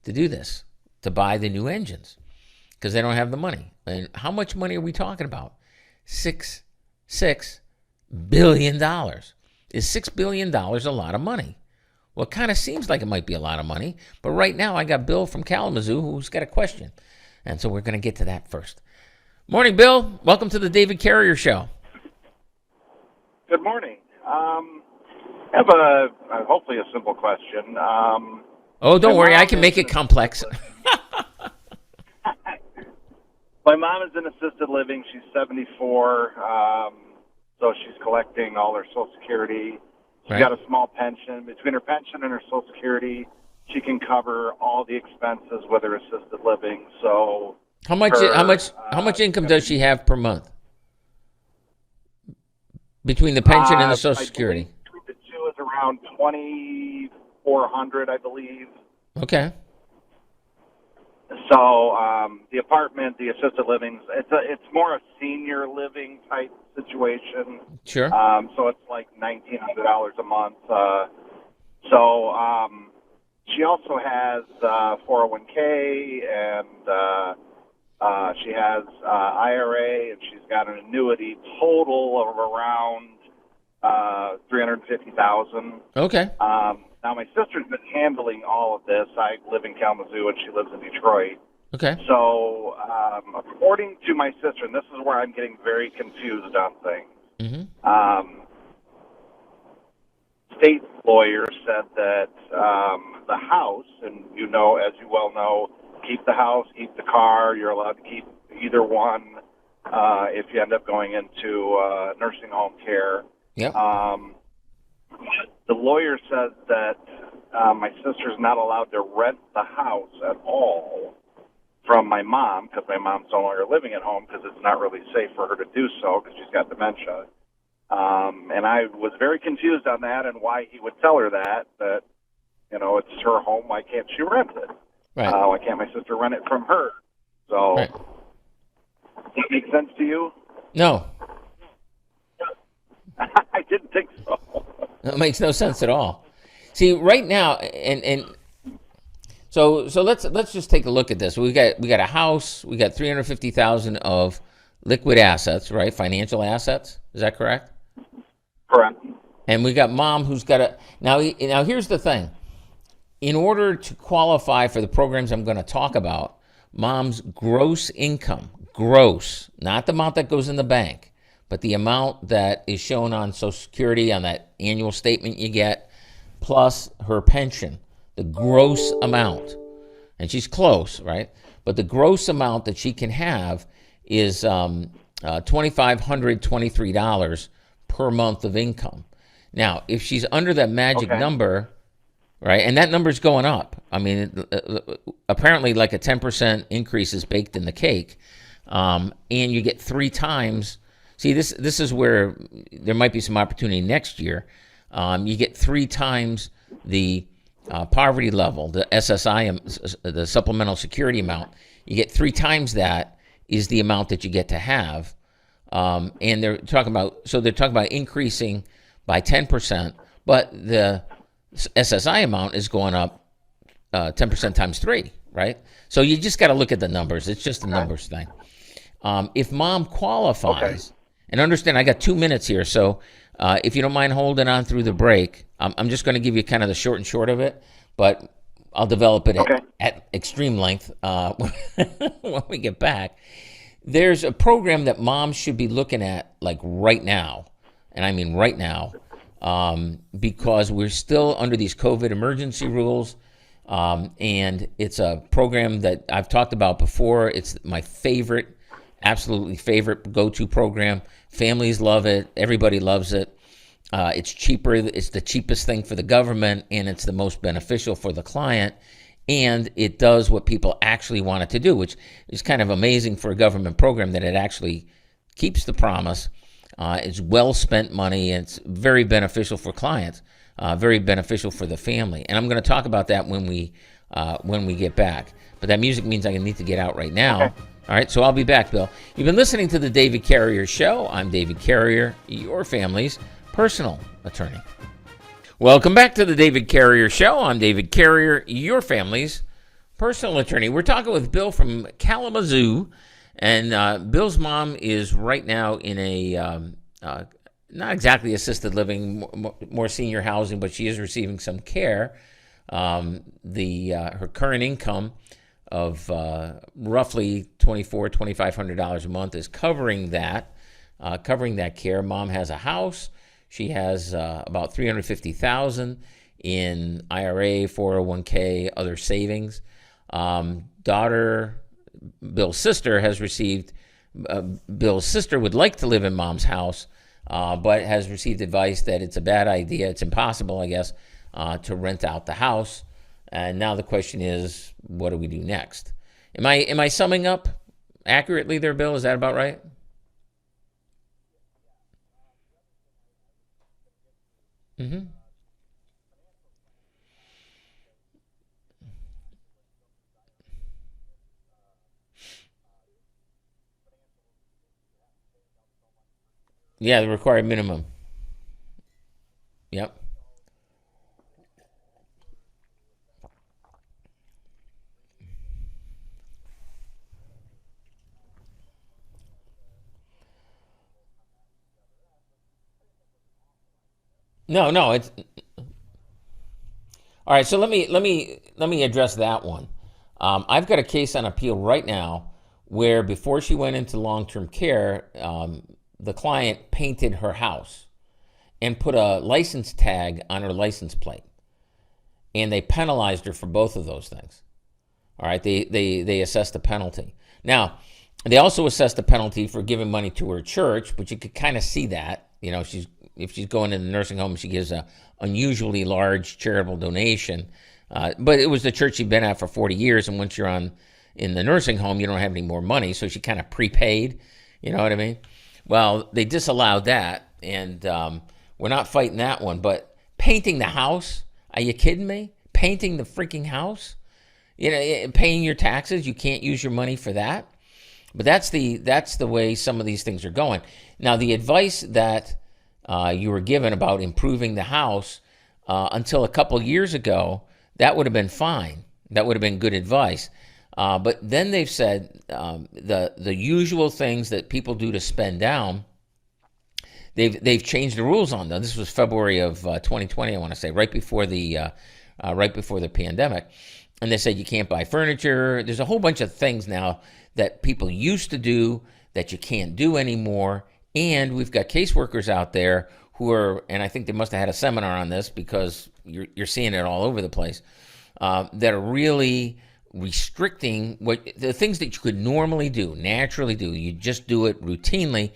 to do this, to buy the new engines, because they don't have the money. And how much money are we talking about? $6 billion. Is $6 billion a lot of money? Well, it kind of seems like it might be a lot of money, but right now I got Bill from Kalamazoo who's got a question, and so we're going to get to that first. Morning, Bill. Welcome to the David Carrier Show. Good morning. I have hopefully a simple question. Oh, don't My worry, I mom can is make in it complex. My mom is in assisted living. She's 74, so she's collecting all her Social Security. She's Right. got a small pension. Between her pension and her Social Security, she can cover all the expenses with her assisted living. So How much? How much income does she have per month between the pension and the Social Security? Between the two is around 2,400, I believe. Okay. So the apartment, the assisted living, it's more a senior living type situation. Sure. So it's like $1,900 a month. So she also has 401k and she has IRA, and she's got an annuity total of around $350,000. Okay. Now, my sister's been handling all of this. I live in Kalamazoo, and she lives in Detroit. Okay. So, according to my sister, and this is where I'm getting very confused on things, state lawyer said that the house, and you know, as you well know, keep the house, keep the car. You're allowed to keep either one if you end up going into nursing home care. Yep. The lawyer says that my sister's not allowed to rent the house at all from my mom because my mom's no longer living at home because it's not really safe for her to do so because she's got dementia. And I was very confused on that and why he would tell her that, you know, it's her home. Why can't she rent it? Right. Why can't my sister rent it from her? So, Right. Does that make sense to you? No, I didn't think so. that makes no sense at all. See, right now, and so let's just take a look at this. We got a house. We got $350,000 of liquid assets, right? Financial assets. Is that correct? Correct. And we got mom who's got a now. Here's the thing. In order to qualify for the programs I'm going to talk about, mom's gross income, gross, not the amount that goes in the bank, but the amount that is shown on Social Security on that annual statement you get, plus her pension, the gross amount. And she's close, right? But the gross amount that she can have is $2,523 per month of income. Now, if she's under that magic number, right, and that number's going up. I mean, apparently like a 10% increase is baked in the cake, and you get 3 times. See, this is where there might be some opportunity next year. You get 3 times the poverty level, the SSI, the supplemental security amount. You get 3 times that is the amount that you get to have. And they're talking about increasing by 10%, but the SSI amount is going up 10% times 3, right? So you just got to look at the numbers. It's just a numbers thing. If mom qualifies, and understand I got 2 minutes here, so if you don't mind holding on through the break, I'm just going to give you kind of the short and short of it, but I'll develop it at extreme length when we get back. There's a program that moms should be looking at like right now, and I mean right now, because we're still under these COVID emergency rules, and it's a program that I've talked about before. It's my favorite, absolutely favorite go-to program. Families love it. Everybody loves it. It's cheaper. It's the cheapest thing for the government, and it's the most beneficial for the client. And it does what people actually want it to do, which is kind of amazing for a government program that it actually keeps the promise. It's well-spent money, and it's very beneficial for clients, very beneficial for the family. And I'm going to talk about that when we get back. But that music means I need to get out right now. Okay. All right, so I'll be back, Bill. You've been listening to The David Carrier Show. I'm David Carrier, your family's personal attorney. Welcome back to The David Carrier Show. I'm David Carrier, your family's personal attorney. We're talking with Bill from Kalamazoo, and Bill's mom is right now in a not exactly assisted living, more senior housing, but she is receiving some care. Her current income of roughly $2,500 a month is covering that care. Mom has a house. She has about $350,000 in IRA, 401k, other savings. Bill's sister has received. Bill's sister would like to live in mom's house, but has received advice that it's a bad idea. It's impossible, I guess, to rent out the house. And now the question is, what do we do next? Am I summing up accurately there, Bill? Is that about right? Mm-hmm. Yeah, the required minimum. Yep. No, no, it's all right. So let me address that one. I've got a case on appeal right now where before she went into long-term care, the client painted her house and put a license tag on her license plate, and they penalized her for both of those things. All right, they assessed a penalty. Now, they also assessed a penalty for giving money to her church, but you could kind of see that. If she's going in the nursing home, she gives a unusually large charitable donation. But it was the church she'd been at for 40 years, and once you're in the nursing home, you don't have any more money, so she kind of prepaid. You know what I mean? Well, they disallowed that, and we're not fighting that one. But painting the house? Are you kidding me? Painting the freaking house? Paying your taxes, you can't use your money for that. But that's the way some of these things are going. Now, the advice that you were given about improving the house until a couple years ago, that would have been fine. That would have been good advice. But then they've said the usual things that people do to spend down. They've changed the rules on them. This was February of 2020, I want to say, right before the pandemic. And they said you can't buy furniture. There's a whole bunch of things now that people used to do that you can't do anymore. And we've got caseworkers out there who are, and I think they must have had a seminar on this because you're seeing it all over the place, that are really restricting the things that you could normally do, naturally do. You just do it routinely.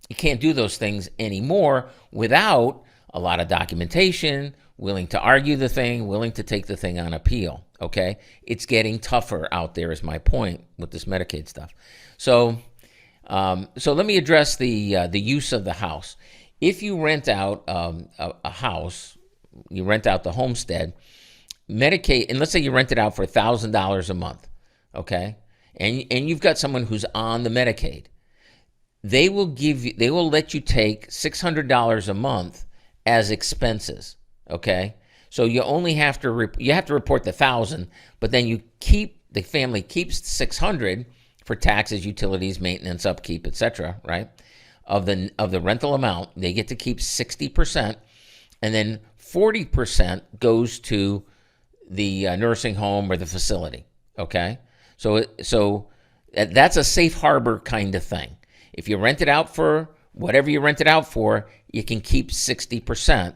You can't do those things anymore without a lot of documentation, willing to argue the thing, willing to take the thing on appeal. Okay, it's getting tougher out there, is my point with this Medicaid stuff. So let me address the use of the house. If you rent out a house, you rent out the homestead, Medicaid, and let's say you rent it out for $1,000 a month, okay, and you've got someone who's on the Medicaid, they will let you take $600 a month as expenses, okay. So you only have to report the 1,000, but then the family keeps 600 for taxes, utilities, maintenance, upkeep, etc. Right? Of the rental amount, they get to keep 60%, and then 40% goes to the nursing home or the facility. Okay, so that's a safe harbor kind of thing. If you rent it out for whatever you rent it out for, you can keep 60%.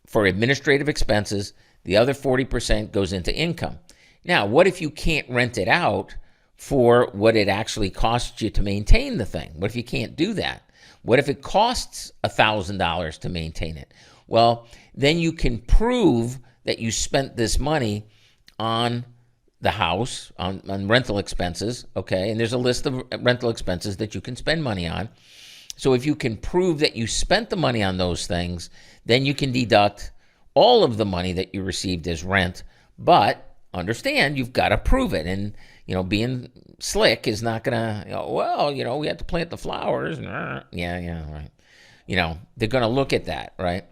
For administrative expenses, the other 40% goes into income. Now, what if you can't rent it out for what it actually costs you to maintain the thing? What if you can't do that? What if it costs $1,000 to maintain it? Well, then you can prove that you spent this money on the house, on rental expenses, okay? And there's a list of rental expenses that you can spend money on. So if you can prove that you spent the money on those things, then you can deduct all of the money that you received as rent. But understand, you've got to prove it. And, being slick is not going to, we have to plant the flowers. Yeah, right. They're going to look at that, right?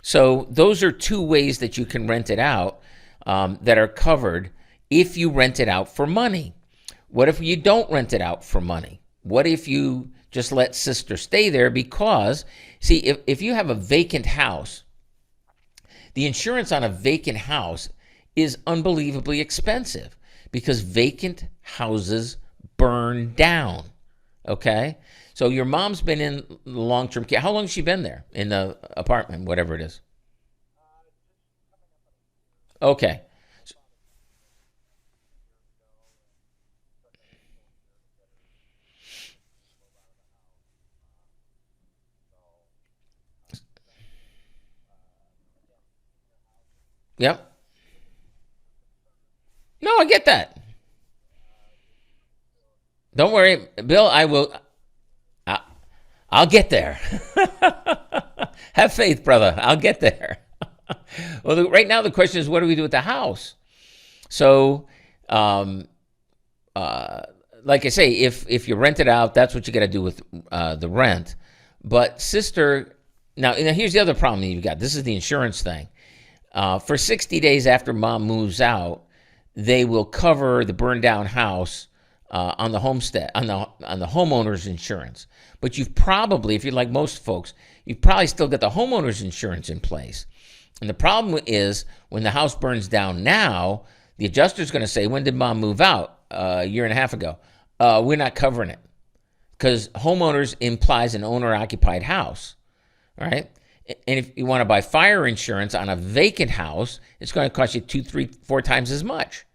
So those are two ways that you can rent it out that are covered if you rent it out for money. What if you don't rent it out for money? What if you just let sister stay there? Because, see, if you have a vacant house, the insurance on a vacant house is unbelievably expensive because vacant houses burn down, Okay? So your mom's been in long-term care. How long has she been there in the apartment, whatever it is? Okay. Yep. No, I get that. Don't worry, Bill. I, I'll get there. Have faith, brother. I'll get there. Well, right now the question is, what do we do with the house? So, um, uh, like I say, if you rent it out, that's what you got to do with the rent. But sister, now here's the other problem you've got. This is the insurance thing. For 60 days after mom moves out, they will cover the burned down house on the homestead on the homeowner's insurance. But you've probably, if you're like most folks, you've probably still got the homeowner's insurance in place. And the problem is when the house burns down now, the adjuster's going to say, "When did mom move out? A year and a half ago." We're not covering it because homeowners implies an owner-occupied house, right? And if you want to buy fire insurance on a vacant house, it's going to cost you 2, 3, 4 times as much.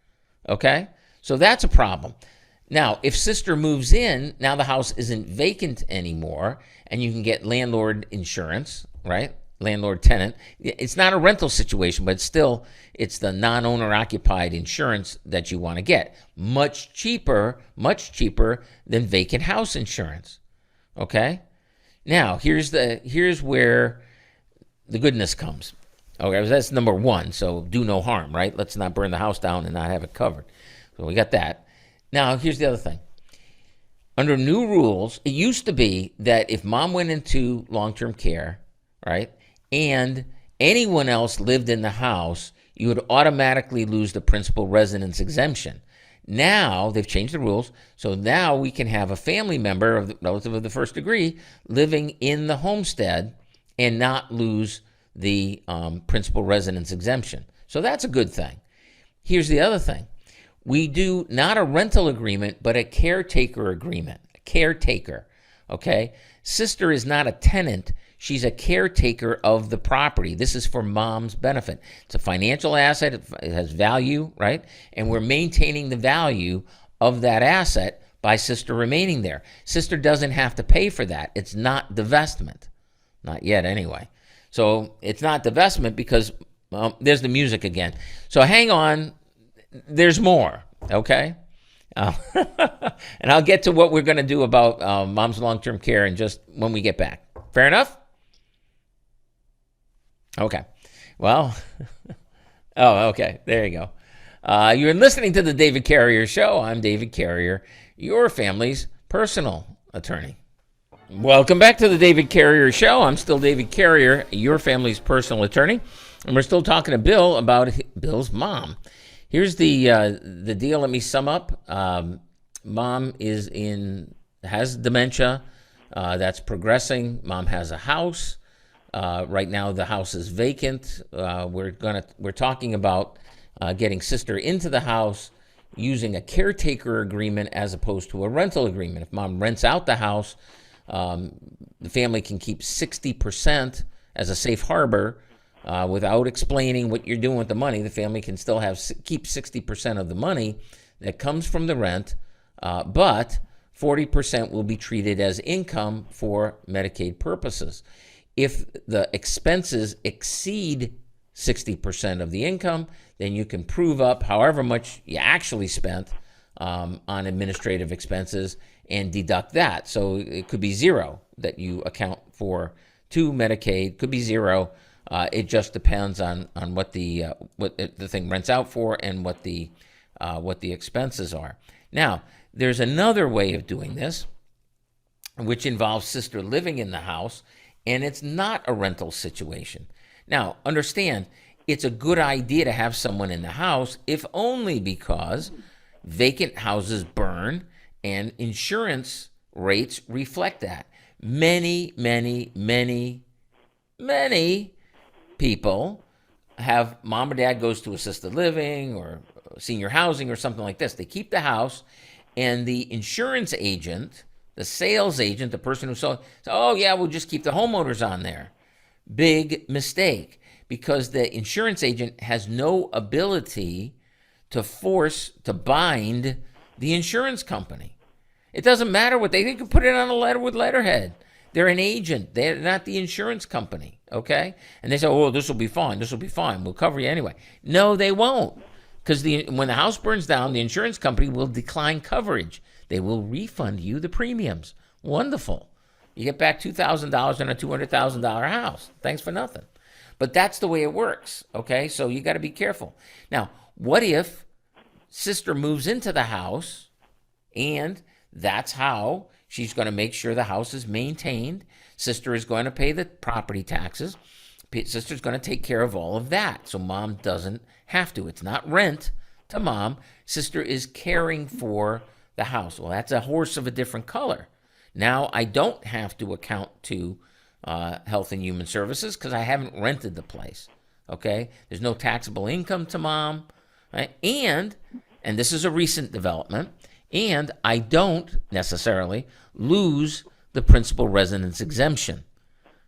Okay? So that's a problem. Now, if sister moves in, now the house isn't vacant anymore, and you can get landlord insurance, right? Landlord tenant. It's not a rental situation, but still, it's the non-owner occupied insurance that you want to get. Much cheaper than vacant house insurance. Okay? Now, here's where the goodness comes. Okay, that's number one. So do no harm, right? Let's not burn the house down and not have it covered. So we got that. Now, here's the other thing. Under new rules, it used to be that if mom went into long-term care, right, and anyone else lived in the house, you would automatically lose the principal residence exemption. Now, they've changed the rules, so now we can have a family member of the relative of the first degree living in the homestead and not lose the principal residence exemption. So that's a good thing. Here's the other thing. We do not a rental agreement, but a caretaker agreement. A caretaker, okay? Sister is not a tenant. She's a caretaker of the property. This is for mom's benefit. It's a financial asset. It has value, right? And we're maintaining the value of that asset by sister remaining there. Sister doesn't have to pay for that. It's not divestment. Not yet, anyway. So it's not divestment because there's the music again. So hang on. There's more, okay? And I'll get to what we're going to do about mom's long-term care in just when we get back. Fair enough? Okay. Well, oh, okay. There you go. You're listening to the David Carrier Show. I'm David Carrier, your family's personal attorney. Welcome back to the David Carrier Show. I'm still David Carrier, your family's personal attorney. And we're still talking to Bill about Bill's mom. Here's the deal. Let me sum up. Mom has dementia. That's progressing. Mom has a house. Right now, the house is vacant. We're talking about getting sister into the house using a caretaker agreement as opposed to a rental agreement. If mom rents out the house, the family can keep 60% as a safe harbor. Without explaining what you're doing with the money, the family can still keep 60% of the money that comes from the rent, but 40% will be treated as income for Medicaid purposes. If the expenses exceed 60% of the income, then you can prove up however much you actually spent on administrative expenses and deduct that. So it could be zero that you account for to Medicaid, could be zero. It just depends on what the thing rents out for and what the expenses are. Now, there's another way of doing this, which involves sister living in the house, and it's not a rental situation. Now, understand, it's a good idea to have someone in the house, if only because vacant houses burn and insurance rates reflect that. Many people have mom or dad goes to assisted living or senior housing or something like this. They keep the house, and the insurance agent The sales agent, the person who sold, oh yeah, we'll just keep the homeowners on there. Big mistake, because the insurance agent has no ability to bind the insurance company. It doesn't matter what they can put it on a letter with letterhead. They're an agent. They're not the insurance company, okay? And they say, oh, this will be fine. This will be fine. We'll cover you anyway. No, they won't, because when the house burns down, the insurance company will decline coverage. They will refund you the premiums. Wonderful. You get back $2,000 on a $200,000 house. Thanks for nothing. But that's the way it works, okay? So you got to be careful. Now, what if sister moves into the house and that's how she's going to make sure the house is maintained? Sister is going to pay the property taxes. Sister's going to take care of all of that, so mom doesn't have to. It's not rent to mom. Sister is caring for the house. Well, that's a horse of a different color. Now I don't have to account to Health and Human Services because I haven't rented the place, okay? There's no taxable income to mom, right? And this is a recent development, and I don't necessarily lose the principal residence exemption.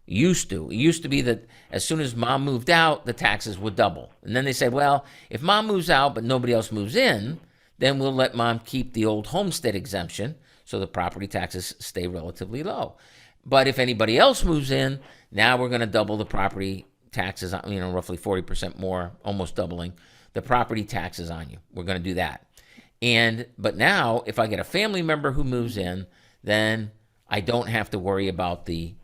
It used to be that as soon as mom moved out, the taxes would double. And then they said, well, if mom moves out but nobody else moves in, then we'll let mom keep the old homestead exemption so the property taxes stay relatively low. But if anybody else moves in, now we're going to double the property taxes, roughly 40% more, almost doubling the property taxes on you. We're going to do that. But now, if I get a family member who moves in, then I don't have to worry about the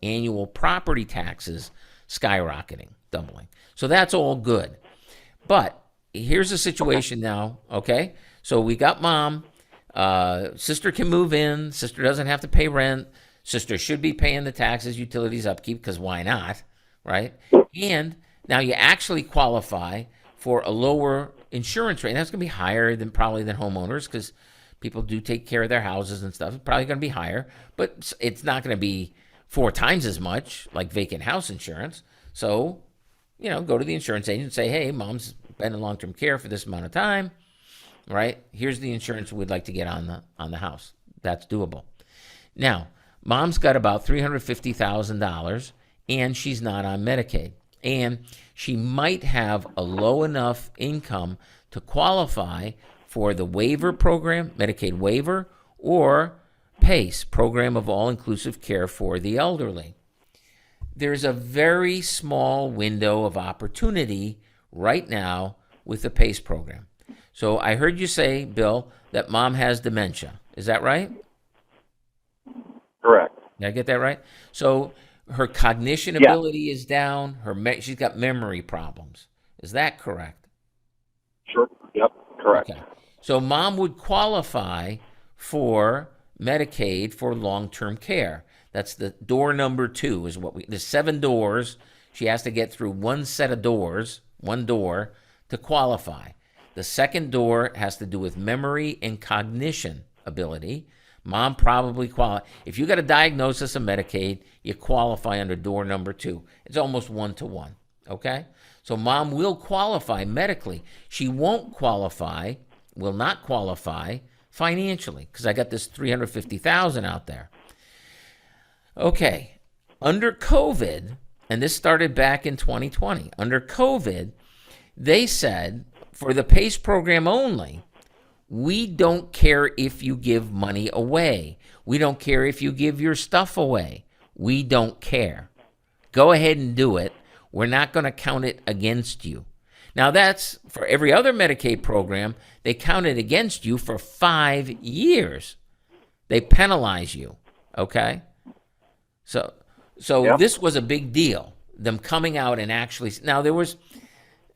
annual property taxes skyrocketing, doubling. So that's all good. But here's the situation now, okay? So we got mom. Sister can move in. Sister doesn't have to pay rent. Sister should be paying the taxes, utilities, upkeep, because why not, right? And now you actually qualify for a lower insurance rate. That's going to be higher than homeowners, because people do take care of their houses and stuff. It's probably going to be higher, but it's not going to be 4 times as much like vacant house insurance. So, go to the insurance agent and say, hey, mom's been in long-term care for this amount of time, right? Here's the insurance we'd like to get on the house. That's doable. Now, mom's got about $350,000, and she's not on Medicaid. And she might have a low enough income to qualify for the waiver program, Medicaid waiver, or PACE, Program of All-Inclusive Care for the Elderly. There's a very small window of opportunity right now with the PACE program. So I heard you say, Bill, that mom has dementia. Is that right? Correct. Did I get that right? So her cognition ability is down. She's got memory problems. Is that correct? Sure. Yep. Correct. Okay. So mom would qualify for Medicaid for long-term care. That's the door number 2 is there's 7 doors. She has to get through one set of doors, one door, to qualify. The second door has to do with memory and cognition ability. Mom probably qualifies. If you got a diagnosis of Medicaid, you qualify under door number 2. It's almost 1-to-1, okay? So mom will qualify medically. She will not qualify financially, because I got this $350,000 out there. Okay, under COVID, and this started back in 2020, under COVID, they said for the PACE program only, we don't care if you give money away. We don't care if you give your stuff away. We don't care. Go ahead and do it. We're not going to count it against you. Now, that's for every other Medicaid program. They count it against you for 5 years. They penalize you, okay? So Yep. This was a big deal, them coming out and actually. Now, there's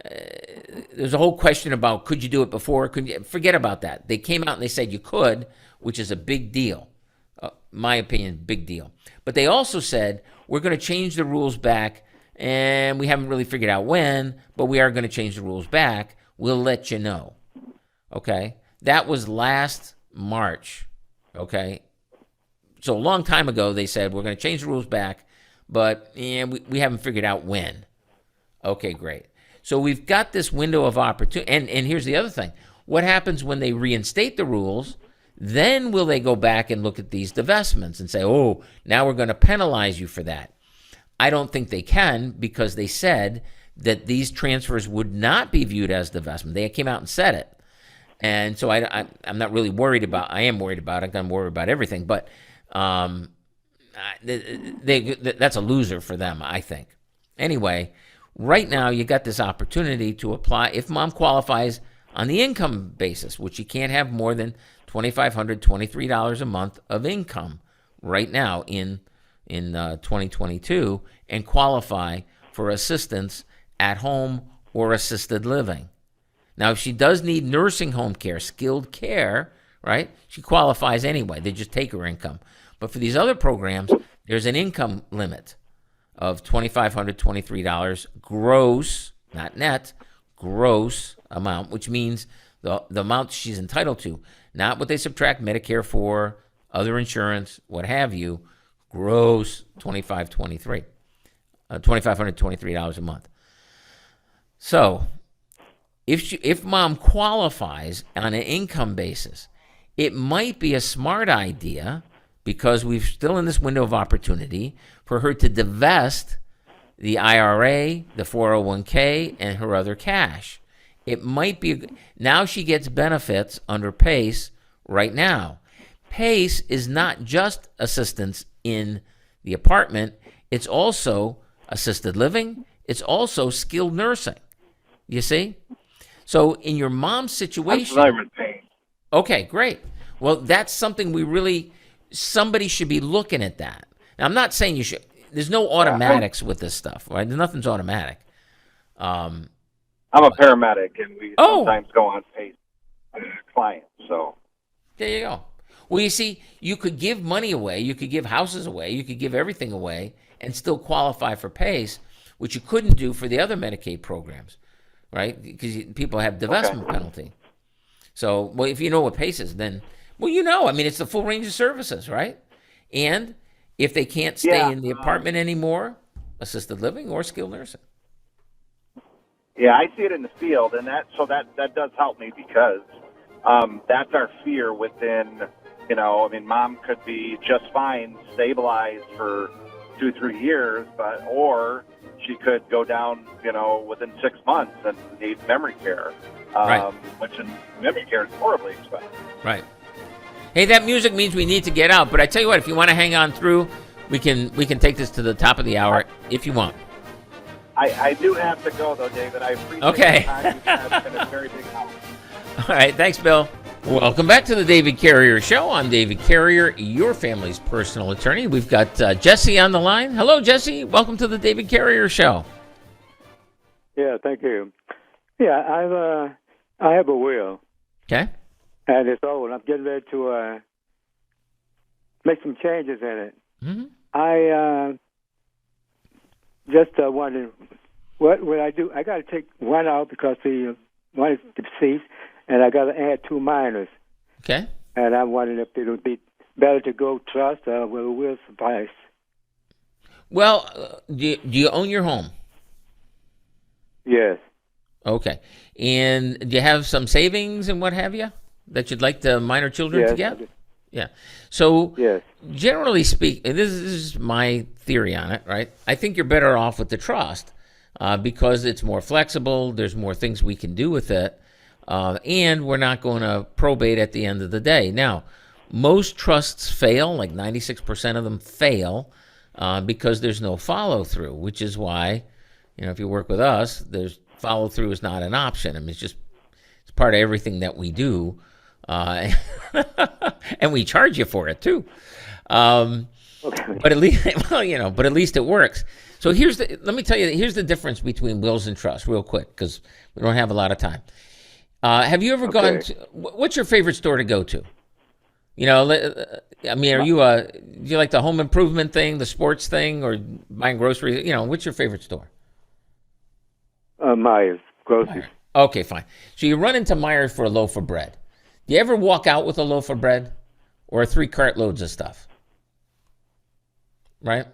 a whole question about could you do it before? Forget about that. They came out and they said you could, which is a big deal. My opinion, big deal. But they also said we're going to change the rules back, and we haven't really figured out when, but we are going to change the rules back. We'll let you know. Okay? That was last March. Okay? So a long time ago, they said we're going to change the rules back, but we haven't figured out when. Okay, great. So we've got this window of opportunity. And here's the other thing. What happens when they reinstate the rules? Then will they go back and look at these divestments and say, oh, now we're going to penalize you for that? I don't think they can, because they said that these transfers would not be viewed as divestment. They came out and said it. And so I'm not really worried about, I am worried about it. I'm worried about everything. But that's a loser for them, I think. Anyway, right now you got this opportunity to apply if mom qualifies on the income basis, which you can't have more than $2,523 a month of income right now in 2022, and qualify for assistance at home or assisted living. Now, if she does need nursing home care, skilled care, right, she qualifies anyway. They just take her income. But for these other programs, there's an income limit of $2,523 gross, not net, gross amount, which means the amount she's entitled to, not what they subtract Medicare for, other insurance, what have you, gross $2,523 a month. So if mom qualifies on an income basis, it might be a smart idea, because we're still in this window of opportunity, for her to divest the IRA, the 401k, and her other cash. It might be, now she gets benefits under PACE right now. PACE is not just assistance in the apartment, it's also assisted living, it's also skilled nursing. You see? So in your mom's situation, okay, great. Well, that's something somebody should be looking at that. Now, I'm not saying you should. There's no automatics with this stuff, right? Nothing's automatic. I'm a paramedic, and we sometimes go on PACE clients. So there you go. Well, you see, you could give money away, you could give houses away, you could give everything away, and still qualify for PACE, which you couldn't do for the other Medicaid programs, right? Because people have divestment penalty. So, well, if you know what PACE is, then, well, it's the full range of services, right? And if they can't stay in the apartment anymore, assisted living or skilled nursing. Yeah, I see it in the field, and that does help me, because that's our fear within, mom could be just fine, stabilized for 2-3 years, or she could go down, within 6 months and need memory care, which in memory care is horribly expensive. Right. Hey, that music means we need to get out, but I tell you what, if you want to hang on through, we can take this to the top of the hour if you want. I do have to go, though, David. I appreciate the time. It's been a very big help. All right, thanks, Bill. Welcome back to the David Carrier Show. I'm David Carrier, your family's personal attorney. We've got Jesse on the line. Hello, Jesse. Welcome to the David Carrier Show. Yeah, thank you. Yeah, I have a will. Okay. And it's old. I'm getting ready to make some changes in it. Mm-hmm. I just wondering, what would I do? I got to take one out because the one is deceased, and I got to add 2 minors. Okay. And I'm wondering if it would be better to go trust or will suffice. Well, do you own your home? Yes. Okay. And do you have some savings and what have you that you'd like the minor children to get? Yeah. So, generally speaking, this is my theory on it, right? I think you're better off with the trust because it's more flexible. There's more things we can do with it. And we're not going to probate at the end of the day. Now, most trusts fail, like 96% of them fail because there's no follow-through, which is why, if you work with us, there's follow-through is not an option. I mean, it's part of everything that we do. And we charge you for it too. But at least, but at least it works. So let me tell you, here's the difference between wills and trusts real quick, because we don't have a lot of time. Have you ever gone to, what's your favorite store to go to? Are you, do you like the home improvement thing, the sports thing, or buying groceries? What's your favorite store? Myers, groceries. Okay, fine. So you run into Myers for a loaf of bread. Do you ever walk out with a loaf of bread or 3 cartloads of stuff? Right?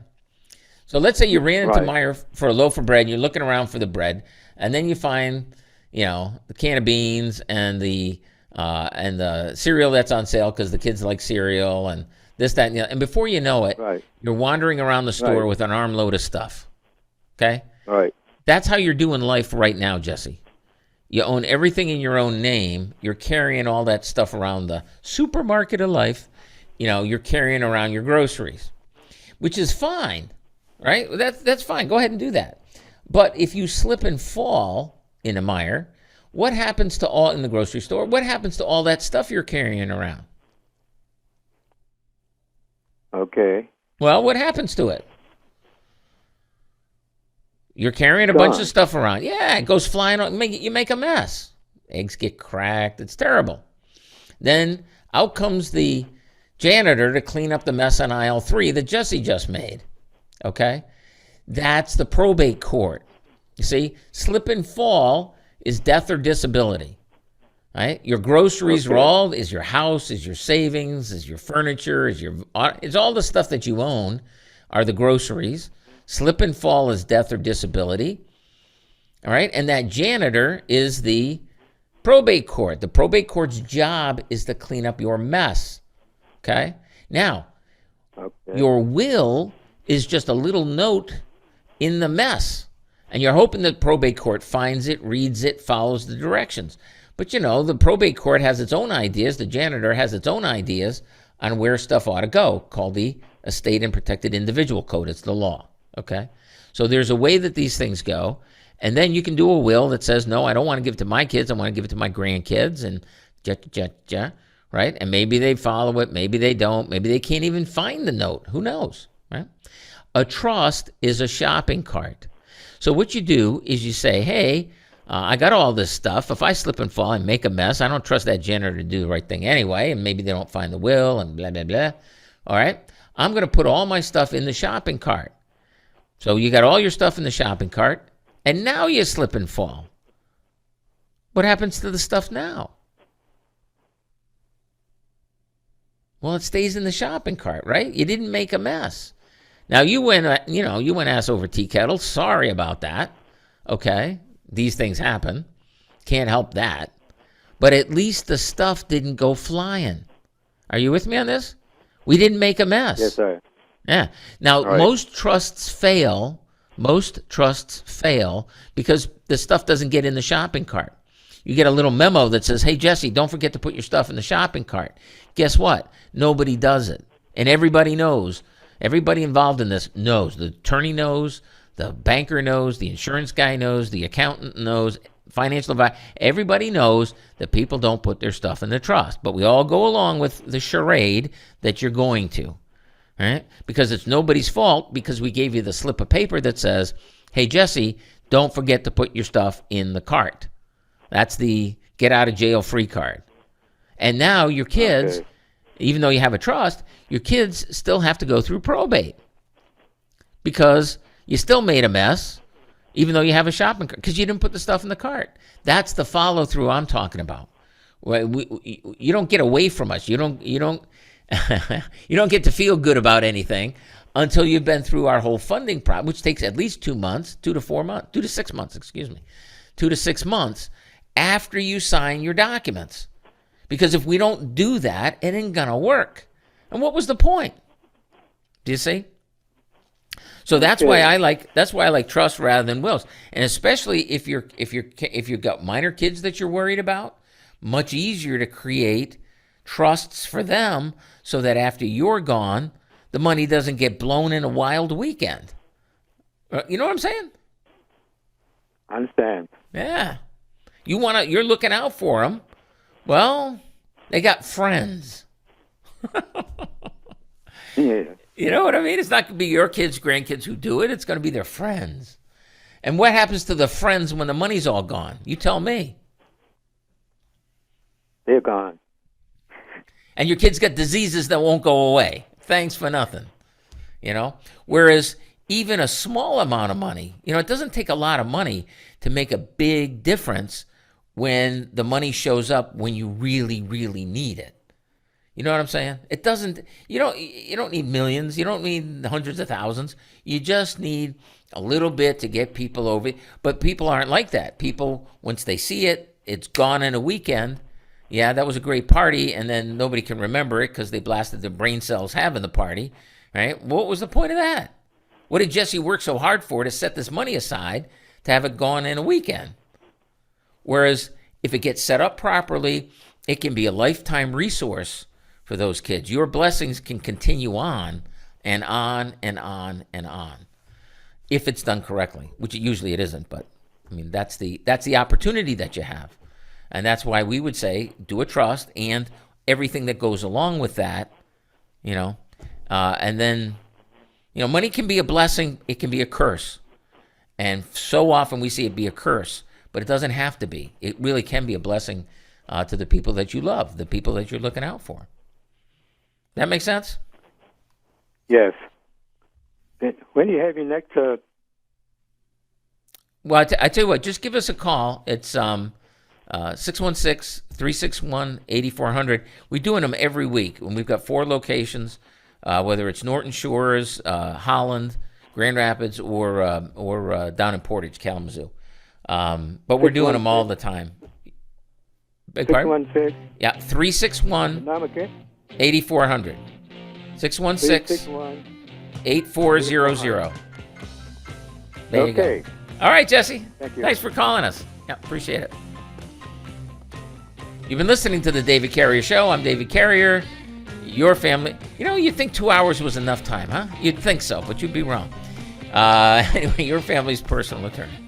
So let's say you ran into Myers for a loaf of bread, and you're looking around for the bread, and then you find, the can of beans and the and the cereal that's on sale because the kids like cereal, and this, that, and the other. And before you know it, Right. you're wandering around the store Right. with an armload of stuff. Okay? Right. That's how you're doing life right now, Jesse. You own everything in your own name. You're carrying all that stuff around the supermarket of life. You're carrying around your groceries, which is fine, right? That's fine. Go ahead and do that. But if you slip and fall in a mire, what happens to all in the grocery store? What happens to all that stuff you're carrying around? Okay. Well, what happens to it? You're carrying a bunch of stuff around. Yeah, it goes flying. You make a mess. Eggs get cracked. It's terrible. Then out comes the janitor to clean up the mess on aisle 3 that Jesse just made. Okay? That's the probate court. You see, slip and fall is death or disability. Right? Your groceries are all, is your house, is your savings, is your furniture, it's all the stuff that you own are the groceries. Slip and fall is death or disability. All right? And that janitor is the probate court. The probate court's job is to clean up your mess. Okay? Now, your will is just a little note in the mess. And you're hoping that probate court finds it, reads it, follows the directions. But the probate court has its own ideas. The janitor has its own ideas on where stuff ought to go, called the Estate and Protected Individual Code. It's the law. Okay? So there's a way that these things go. And then you can do a will that says, no, I don't want to give it to my kids. I want to give it to my grandkids. And right? And maybe they follow it. Maybe they don't. Maybe they can't even find the note. Who knows? Right? A trust is a shopping cart. So what you do is you say, hey, I got all this stuff. If I slip and fall and make a mess, I don't trust that janitor to do the right thing anyway. And maybe they don't find the will and blah, blah, blah. All right? I'm going to put all my stuff in the shopping cart. So you got all your stuff in the shopping cart, and now you slip and fall. What happens to the stuff now? Well, it stays in the shopping cart, right? You didn't make a mess. Now you went ass over tea kettle. Sorry about that. Okay, these things happen. Can't help that. But at least the stuff didn't go flying. Are you with me on this? We didn't make a mess. Yes, sir. Yeah. Now, right. Most trusts fail because the stuff doesn't get in the shopping cart. You get a little memo that says, hey, Jesse, don't forget to put your stuff in the shopping cart. Guess what? Nobody does it. And everybody knows. Everybody involved in this knows. The attorney knows. The banker knows. The insurance guy knows. The accountant knows. Financial advisor. Everybody knows that people don't put their stuff in the trust. But we all go along with the charade that you're going to. Right? Because it's nobody's fault, because we gave you the slip of paper that says, hey, Jesse, don't forget to put your stuff in the cart. That's the get out of jail free card. And now your kids, even though you have a trust, your kids still have to go through probate because you still made a mess, even though you have a shopping cart, because you didn't put the stuff in the cart. That's the follow through I'm talking about. You don't get away from us. You don't you don't get to feel good about anything until you've been through our whole funding process, which takes at least 2 months, 2 to 6 months, 2 to 6 months after you sign your documents. Because if we don't do that, it ain't gonna work. And what was the point? Do you see? So that's why I like trust rather than wills. And especially if you've got minor kids that you're worried about, much easier to create trusts for them so that after you're gone, the money doesn't get blown in a wild weekend. You know what I'm saying? I understand. Yeah. You're looking out for them. Well, they got friends. Yeah. You know what I mean? It's not going to be your kids, grandkids who do it. It's going to be their friends. And what happens to the friends when the money's all gone? You tell me. They're gone. And your kids got diseases that won't go away. Thanks for nothing. Whereas even a small amount of money, it doesn't take a lot of money to make a big difference when the money shows up when you really, really need it. You know what I'm saying? It doesn't, you don't need millions. You don't need hundreds of thousands. You just need a little bit to get people over it. But people aren't like that. People, once they see it, it's gone in a weekend. Yeah, that was a great party, and then nobody can remember it because they blasted their brain cells having the party, right? What was the point of that? What did Jesse work so hard for to set this money aside to have it gone in a weekend? Whereas if it gets set up properly, it can be a lifetime resource for those kids. Your blessings can continue on and on and on and on if it's done correctly, which usually it isn't. But I mean, that's the opportunity that you have. And that's why we would say do a trust and everything that goes along with that, and then, money can be a blessing. It can be a curse. And so often we see it be a curse, but it doesn't have to be. It really can be a blessing to the people that you love, the people that you're looking out for. That makes sense? Yes. When do you have your next... Well, I tell you what, just give us a call. It's 616-361-8400. We're doing them every week, and we've got 4 locations, whether it's Norton Shores, Holland, Grand Rapids, or down in Portage, Kalamazoo. But we're doing them all the time. Beg pardon? 616? Yeah, 361-8400. 616-8400. There you go. All right, Jesse. Thank you. Thanks for calling us. Yeah, appreciate it. You've been listening to the David Carrier Show. I'm David Carrier. Your family. You'd think 2 hours was enough time, huh? You'd think so, but you'd be wrong. Anyway, your family's personal attorney.